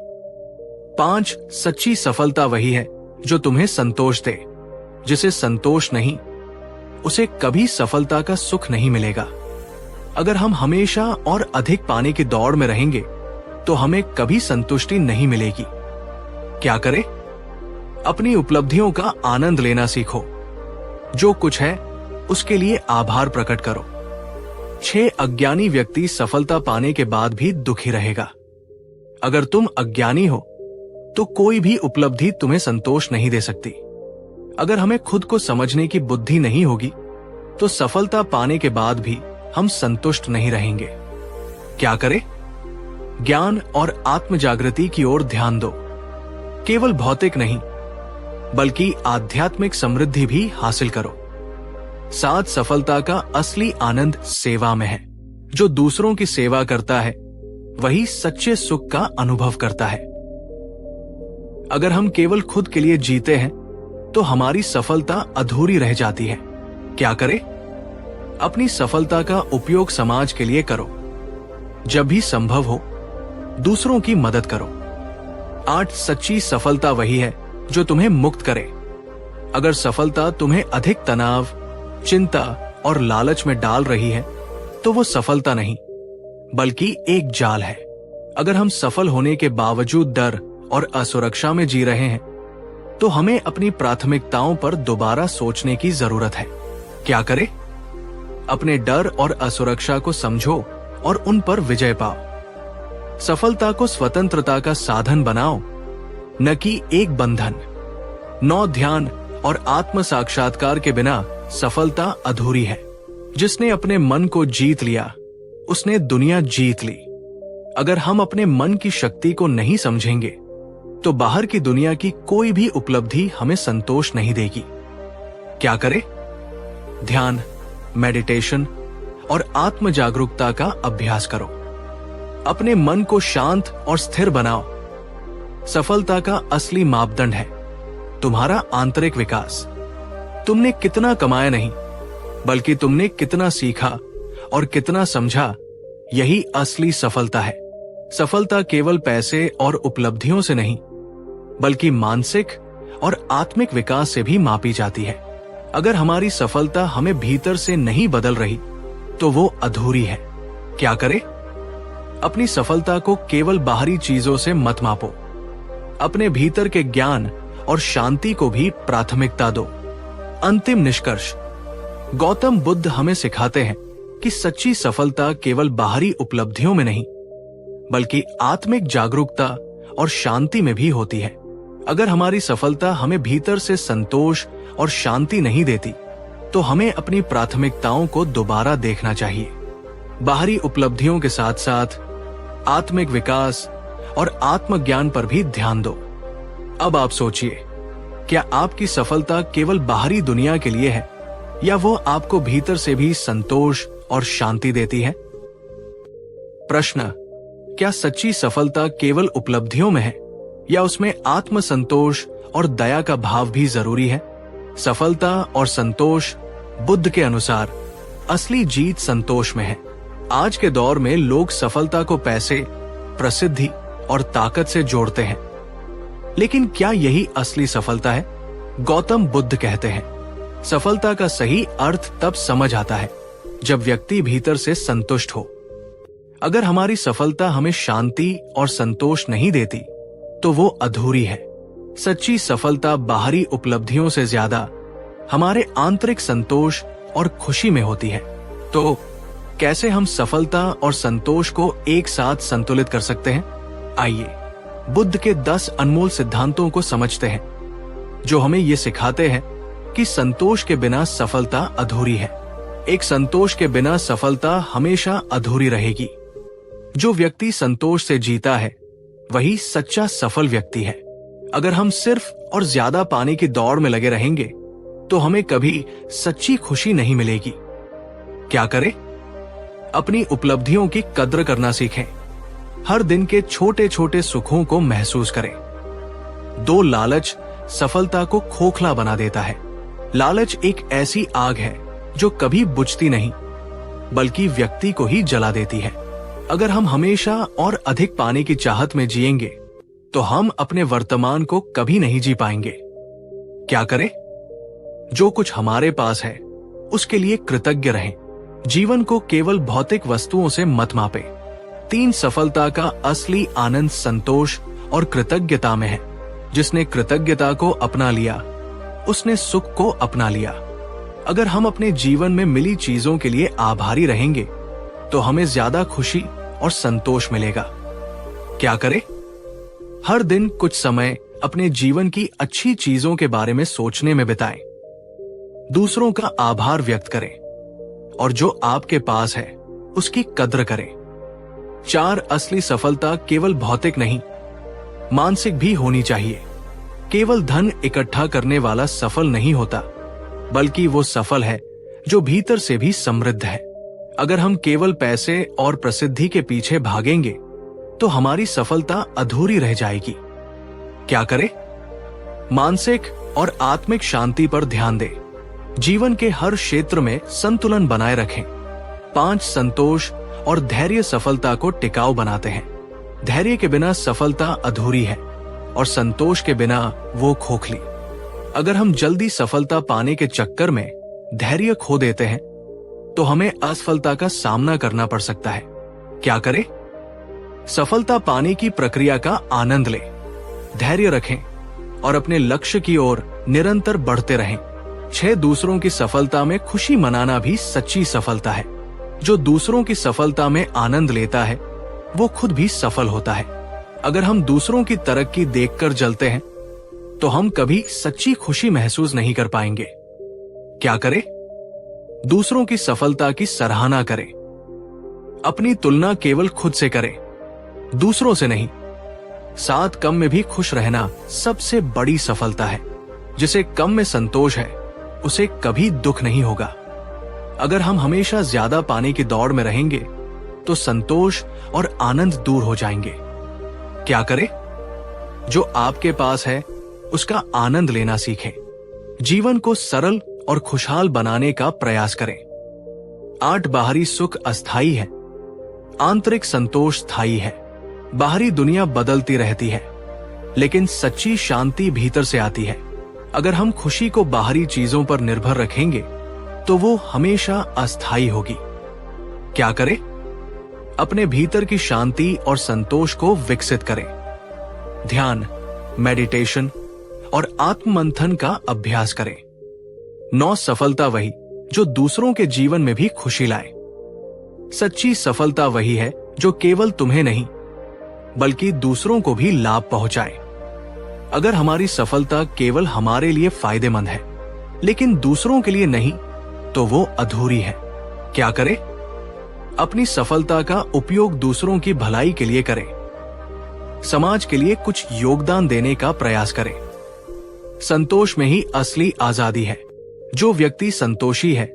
5 सच्ची सफलता वही है जो तुम्हें संतोष दे। जिसे संतोष नहीं, उसे कभी सफलता का सुख नहीं मिलेगा। अगर हम हमेशा और अधिक पाने की दौड़ में रहेंगे तो हमें कभी संतुष्टि नहीं मिलेगी। क्या करें? अपनी उपलब्धियों का आनंद लेना सीखो। जो कुछ है उसके लिए आभार प्रकट करो। 6 अज्ञानी व्यक्ति सफलता पाने के बाद भी दुखी रहेगा। अगर तुम अज्ञानी हो तो कोई भी उपलब्धि तुम्हें संतोष नहीं दे सकती। अगर हमें खुद को समझने की बुद्धि नहीं होगी तो सफलता पाने के बाद भी हम संतुष्ट नहीं रहेंगे। क्या करें? ज्ञान और आत्म जागृति की ओर ध्यान दो। केवल भौतिक नहीं, बल्कि आध्यात्मिक समृद्धि भी हासिल करो। 7 सफलता का असली आनंद सेवा में है। जो दूसरों की सेवा करता है वही सच्चे सुख का अनुभव करता है। अगर हम केवल खुद के लिए जीते हैं तो हमारी सफलता अधूरी रह जाती है। क्या करें? अपनी सफलता का उपयोग समाज के लिए करो। जब भी संभव हो दूसरों की मदद करो। 8 सच्ची सफलता वही है जो तुम्हें मुक्त करे। अगर सफलता तुम्हें अधिक तनाव, चिंता और लालच में डाल रही है तो वो सफलता नहीं, बल्कि एक जाल है। अगर हम सफल होने के बावजूद डर और असुरक्षा में जी रहे हैं तो हमें अपनी प्राथमिकताओं पर दोबारा सोचने की जरूरत है। क्या करें? अपने डर और असुरक्षा को समझो और उन पर विजय पाओ। सफलता को स्वतंत्रता का साधन बनाओ, न कि एक बंधन। 9 ध्यान और आत्म साक्षात्कार के बिना सफलता अधूरी है। जिसने अपने मन को जीत लिया उसने दुनिया जीत ली। अगर हम अपने मन की शक्ति को नहीं समझेंगे तो बाहर की दुनिया की कोई भी उपलब्धि हमें संतोष नहीं देगी। क्या करें? ध्यान, मेडिटेशन और आत्म जागरूकता का अभ्यास करो। अपने मन को शांत और स्थिर बनाओ। सफलता का असली मापदंड है तुम्हारा आंतरिक विकास। तुमने कितना कमाया नहीं, बल्कि तुमने कितना सीखा और कितना समझा, यही असली सफलता है। सफलता केवल पैसे और उपलब्धियों से नहीं, बल्कि मानसिक और आत्मिक विकास से भी मापी जाती है। अगर हमारी सफलता हमें भीतर से नहीं बदल रही, तो वो अधूरी है। क्या करें? अपनी सफलता को केवल बाहरी चीजों से मत मापो। अपने भीतर के ज्ञान और शांति को भी प्राथमिकता दो। अंतिम निष्कर्ष, गौतम बुद्ध हमें सिखाते हैं कि सच्ची सफलता केवल बाहरी उपलब्धियों में नहीं, बल्कि आत्मिक जागरूकता और शांति में भी होती है। अगर हमारी सफलता हमें भीतर से संतोष और शांति नहीं देती, तो हमें अपनी प्राथमिकताओं को दोबारा देखना चाहिए। बाहरी उपलब्धियों के साथ साथ आत्मिक विकास और आत्मज्ञान पर भी ध्यान दो। अब आप सोचिए, क्या आपकी सफलता केवल बाहरी दुनिया के लिए है, या वो आपको भीतर से भी संतोष और शांति देती है? प्रश्न, क्या सच्ची सफलता केवल उपलब्धियों में है, या उसमें आत्मसंतोष और दया का भाव भी जरूरी है? सफलता और संतोष बुद्ध के अनुसार असली जीत संतोष में है। आज के दौर में लोग सफलता को पैसे, प्रसिद्धि और ताकत से जोड़ते हैं, लेकिन क्या यही असली सफलता है? गौतम बुद्ध कहते हैं, सफलता का सही अर्थ तब समझ आता है जब व्यक्ति भीतर से संतुष्ट हो। अगर हमारी सफलता हमें शांति और संतोष नहीं देती, तो वो अधूरी है। सच्ची सफलता बाहरी उपलब्धियों से ज्यादा हमारे आंतरिक संतोष और खुशी में होती है। तो कैसे हम सफलता और संतोष को एक साथ संतुलित कर सकते हैं? आइए बुद्ध के 10 अनमोल सिद्धांतों को समझते हैं, जो हमें ये सिखाते हैं कि संतोष के बिना सफलता अधूरी है। एक संतोष के बिना सफलता हमेशा अधूरी रहेगी। जो व्यक्ति संतोष से जीता है, वही सच्चा सफल व्यक्ति है। अगर हम सिर्फ और ज्यादा पाने की दौड़ में लगे रहेंगे, तो हमें कभी सच्ची खुशी नहीं मिलेगी। क्या करें? अपनी उपलब्धियों की कद्र करना सीखें। हर दिन के छोटे छोटे सुखों को महसूस करें। दो, लालच सफलता को खोखला बना देता है। लालच एक ऐसी आग है जो कभी बुझती नहीं, बल्कि व्यक्ति को ही जला देती है। अगर हम हमेशा और अधिक पाने की चाहत में जिएंगे, तो हम अपने वर्तमान को कभी नहीं जी पाएंगे। क्या करें? जो कुछ हमारे पास है, उसके लिए कृतज्ञ रहें। जीवन को केवल भौतिक वस्तुओं से मत मापें। 3, सफलता का असली आनंद संतोष और कृतज्ञता में है। जिसने कृतज्ञता को अपना लिया, उसने सुख को अपना लिया। अगर हम अपने जीवन में मिली चीजों के लिए आभारी रहेंगे, तो हमें ज्यादा खुशी और संतोष मिलेगा। क्या करें? हर दिन कुछ समय अपने जीवन की अच्छी चीजों के बारे में सोचने में बिताएं। दूसरों का आभार व्यक्त करें, और जो आपके पास है उसकी कद्र करें। 4, असली सफलता केवल भौतिक नहीं, मानसिक भी होनी चाहिए। केवल धन इकट्ठा करने वाला सफल नहीं होता, बल्कि वो सफल है जो भीतर से भी समृद्ध है। अगर हम केवल पैसे और प्रसिद्धि के पीछे भागेंगे, तो हमारी सफलता अधूरी रह जाएगी। क्या करें? मानसिक और आत्मिक शांति पर ध्यान दें। जीवन के हर क्षेत्र में संतुलन बनाए रखें। 5, संतोष और धैर्य सफलता को टिकाऊ बनाते हैं। धैर्य के बिना सफलता अधूरी है, और संतोष के बिना वो खोखली। अगर हम जल्दी सफलता पाने के चक्कर में धैर्य खो देते हैं, तो हमें असफलता का सामना करना पड़ सकता है। क्या करें? सफलता पाने की प्रक्रिया का आनंद लें, धैर्य रखें और अपने लक्ष्य की ओर निरंतर बढ़ते रहें। 6, दूसरों की सफलता में खुशी मनाना भी सच्ची सफलता है। जो दूसरों की सफलता में आनंद लेता है, वो खुद भी सफल होता है। अगर हम दूसरों की तरक्की देखकर जलते हैं, तो हम कभी सच्ची खुशी महसूस नहीं कर पाएंगे। क्या करें? दूसरों की सफलता की सराहना करें। अपनी तुलना केवल खुद से करें, दूसरों से नहीं। 7, कम में भी खुश रहना सबसे बड़ी सफलता है। जिसे कम में संतोष है, उसे कभी दुख नहीं होगा। अगर हम हमेशा ज्यादा पाने की दौड़ में रहेंगे, तो संतोष और आनंद दूर हो जाएंगे। क्या करें? जो आपके पास है, उसका आनंद लेना सीखें। जीवन को सरल और खुशहाल बनाने का प्रयास करें। 8 बाहरी सुख अस्थायी है, आंतरिक संतोष स्थायी है। बाहरी दुनिया बदलती रहती है, लेकिन सच्ची शांति भीतर से आती है। अगर हम खुशी को बाहरी चीजों पर निर्भर रखेंगे तो वो हमेशा अस्थायी होगी। क्या करें? अपने भीतर की शांति और संतोष को विकसित करें। ध्यान, मेडिटेशन और आत्ममंथन का अभ्यास करें। 9 सफलता वही जो दूसरों के जीवन में भी खुशी लाए। सच्ची सफलता वही है जो केवल तुम्हें नहीं बल्कि दूसरों को भी लाभ पहुंचाए। अगर हमारी सफलता केवल हमारे लिए फायदेमंद है लेकिन दूसरों के लिए नहीं तो वो अधूरी है। क्या करें? अपनी सफलता का उपयोग दूसरों की भलाई के लिए करें। समाज के लिए कुछ योगदान देने का प्रयास करें। संतोष में ही असली आजादी है। जो व्यक्ति संतोषी है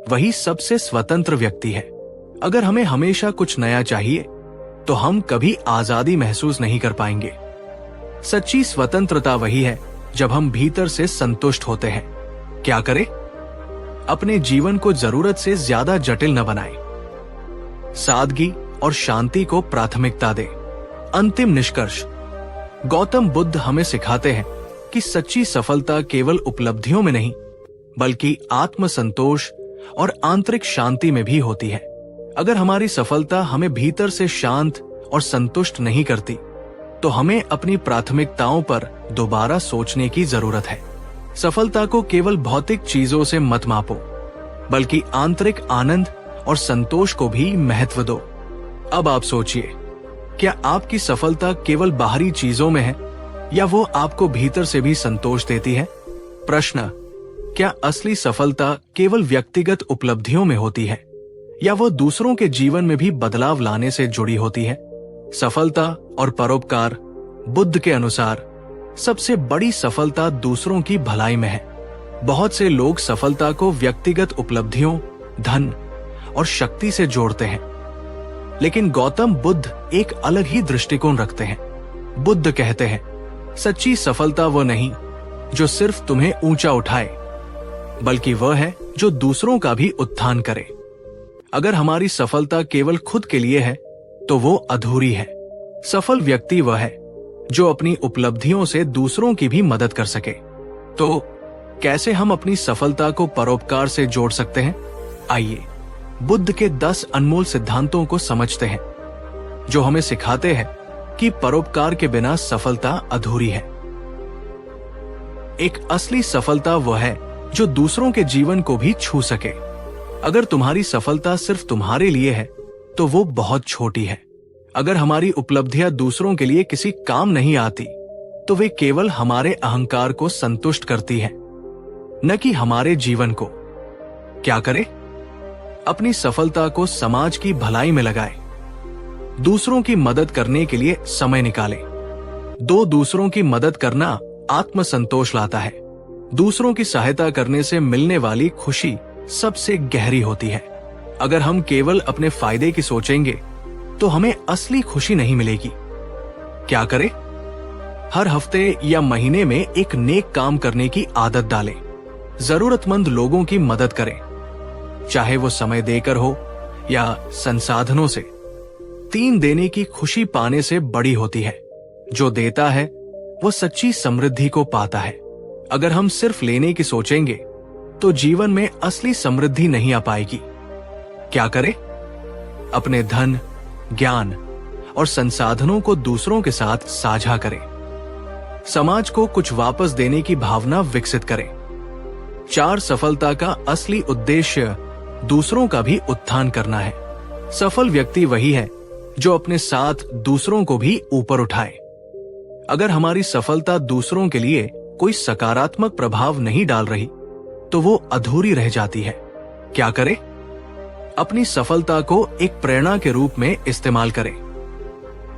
वही सबसे स्वतंत्र व्यक्ति है। अगर हमें हमेशा कुछ नया चाहिए तो हम कभी आजादी महसूस नहीं कर पाएंगे। सच्ची स्वतंत्रता वही है जब हम भीतर से संतुष्ट होते हैं। क्या करें? अपने जीवन को जरूरत से ज्यादा जटिल न बनाएं। सादगी और शांति को प्राथमिकता दें। अंतिम निष्कर्ष, गौतम बुद्ध हमें सिखाते हैं कि सच्ची सफलता केवल उपलब्धियों में नहीं बल्कि आत्मसंतोष और आंतरिक शांति में भी होती है। अगर हमारी सफलता हमें भीतर से शांत और संतुष्ट नहीं करती तो हमें अपनी प्राथमिकताओं पर दोबारा सोचने की जरूरत है। सफलता को केवल भौतिक चीजों से मत मापो बल्कि आंतरिक आनंद और संतोष को भी महत्व दो। अब आप सोचिए, क्या आपकी सफलता केवल बाहरी चीजों में है या वो आपको भीतर से भी संतोष देती है? प्रश्न, क्या असली सफलता केवल व्यक्तिगत उपलब्धियों में होती है या वो दूसरों के जीवन में भी बदलाव लाने से जुड़ी होती है? सफलता और परोपकार बुद्ध के अनुसार सबसे बड़ी सफलता दूसरों की भलाई में है। बहुत से लोग सफलता को व्यक्तिगत उपलब्धियों, धन और शक्ति से जोड़ते हैं, लेकिन गौतम बुद्ध एक अलग ही दृष्टिकोण रखते हैं। बुद्ध कहते हैं, सच्ची सफलता वो नहीं जो सिर्फ तुम्हें ऊंचा उठाए बल्कि वह है जो दूसरों का भी उत्थान करे। अगर हमारी सफलता केवल खुद के लिए है तो वो अधूरी है। सफल व्यक्ति वह है जो अपनी उपलब्धियों से दूसरों की भी मदद कर सके। तो कैसे हम अपनी सफलता को परोपकार से जोड़ सकते हैं? आइए बुद्ध के 10 अनमोल सिद्धांतों को समझते हैं जो हमें सिखाते हैं कि परोपकार के बिना सफलता अधूरी है। एक असली सफलता वह है जो दूसरों के जीवन को भी छू सके। अगर तुम्हारी सफलता सिर्फ तुम्हारे लिए है तो वो बहुत छोटी है। अगर हमारी उपलब्धियां दूसरों के लिए किसी काम नहीं आती तो वे केवल हमारे अहंकार को संतुष्ट करती है, न कि हमारे जीवन को। क्या करें? अपनी सफलता को समाज की भलाई में लगाएं। दूसरों की मदद करने के लिए समय निकालें। दूसरों की मदद करना आत्मसंतोष लाता है। दूसरों की सहायता करने से मिलने वाली खुशी सबसे गहरी होती है। अगर हम केवल अपने फायदे की सोचेंगे तो हमें असली खुशी नहीं मिलेगी। क्या करें? हर हफ्ते या महीने में एक नेक काम करने की आदत डालें। जरूरतमंद लोगों की मदद करें, चाहे वो समय देकर हो या संसाधनों से। 3 देने की खुशी पाने से बड़ी होती है। जो देता है वो सच्ची समृद्धि को पाता है। अगर हम सिर्फ लेने की सोचेंगे तो जीवन में असली समृद्धि नहीं आ पाएगी। क्या करें? अपने धन, ज्ञान और संसाधनों को दूसरों के साथ साझा करें। समाज को कुछ वापस देने की भावना विकसित करें। 4 सफलता का असली उद्देश्य दूसरों का भी उत्थान करना है। सफल व्यक्ति वही है जो अपने साथ दूसरों को भी ऊपर उठाए। अगर हमारी सफलता दूसरों के लिए कोई सकारात्मक प्रभाव नहीं डाल रही तो वो अधूरी रह जाती है। क्या करें? अपनी सफलता को एक प्रेरणा के रूप में इस्तेमाल करें।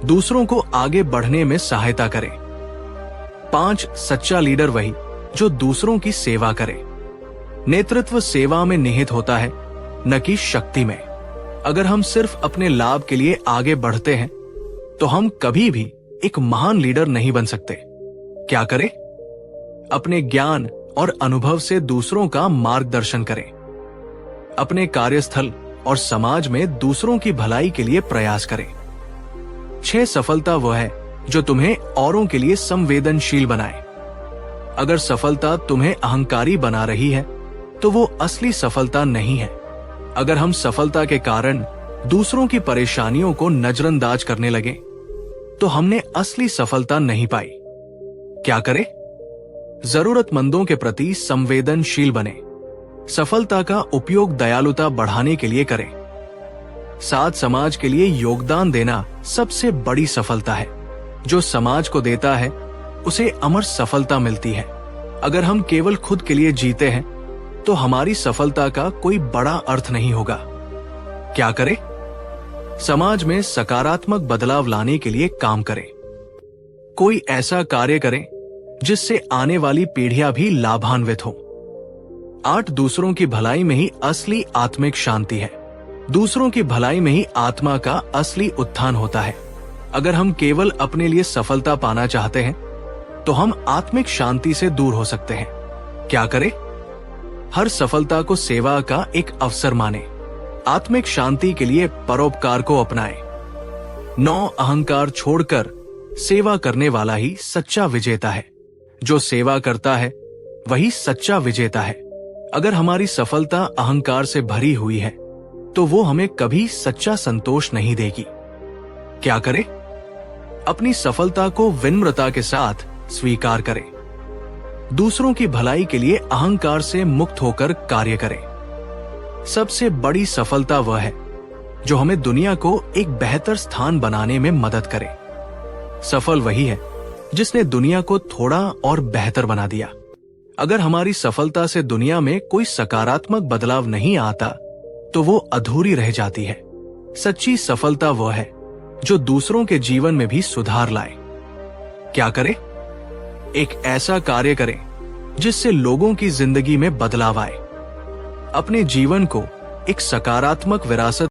दूसरों को आगे बढ़ने में सहायता करें। 5 सच्चा लीडर वही जो दूसरों की सेवा करे। नेतृत्व सेवा में निहित होता है, न कि शक्ति में। अगर हम सिर्फ अपने लाभ के लिए आगे बढ़ते हैं तो हम कभी भी एक महान लीडर नहीं बन सकते। क्या करें? अपने ज्ञान और अनुभव से दूसरों का मार्गदर्शन करें। अपने कार्यस्थल और समाज में दूसरों की भलाई के लिए प्रयास करें। 6 सफलता वह है जो तुम्हें औरों के लिए संवेदनशील बनाए। अगर सफलता तुम्हें अहंकारी बना रही है तो वो असली सफलता नहीं है। अगर हम सफलता के कारण दूसरों की परेशानियों को नजरअंदाज करने लगे तो हमने असली सफलता नहीं पाई। क्या करें? जरूरतमंदों के प्रति संवेदनशील बने। सफलता का उपयोग दयालुता बढ़ाने के लिए करें। साथ समाज के लिए योगदान देना सबसे बड़ी सफलता है। जो समाज को देता है उसे अमर सफलता मिलती है। अगर हम केवल खुद के लिए जीते हैं तो हमारी सफलता का कोई बड़ा अर्थ नहीं होगा। क्या करें? समाज में सकारात्मक बदलाव लाने के लिए काम करें। कोई ऐसा कार्य करें जिससे आने वाली पीढ़ियां भी लाभान्वित हों। 8 दूसरों की भलाई में ही असली आत्मिक शांति है। दूसरों की भलाई में ही आत्मा का असली उत्थान होता है। अगर हम केवल अपने लिए सफलता पाना चाहते हैं तो हम आत्मिक शांति से दूर हो सकते हैं। क्या करें? हर सफलता को सेवा का एक अवसर माने। आत्मिक शांति के लिए परोपकार को अपनाएं। 9 अहंकार छोड़कर सेवा करने वाला ही सच्चा विजेता है। जो सेवा करता है वही सच्चा विजेता है। अगर हमारी सफलता अहंकार से भरी हुई है तो वो हमें कभी सच्चा संतोष नहीं देगी। क्या करें? अपनी सफलता को विनम्रता के साथ स्वीकार करें। दूसरों की भलाई के लिए अहंकार से मुक्त होकर कार्य करें। सबसे बड़ी सफलता वह है जो हमें दुनिया को एक बेहतर स्थान बनाने में मदद करे। सफल वही है जिसने दुनिया को थोड़ा और बेहतर बना दिया। अगर हमारी सफलता से दुनिया में कोई सकारात्मक बदलाव नहीं आता तो वो अधूरी रह जाती है। सच्ची सफलता वह है जो दूसरों के जीवन में भी सुधार लाए। क्या करें? एक ऐसा कार्य करें जिससे लोगों की जिंदगी में बदलाव आए। अपने जीवन को एक सकारात्मक विरासत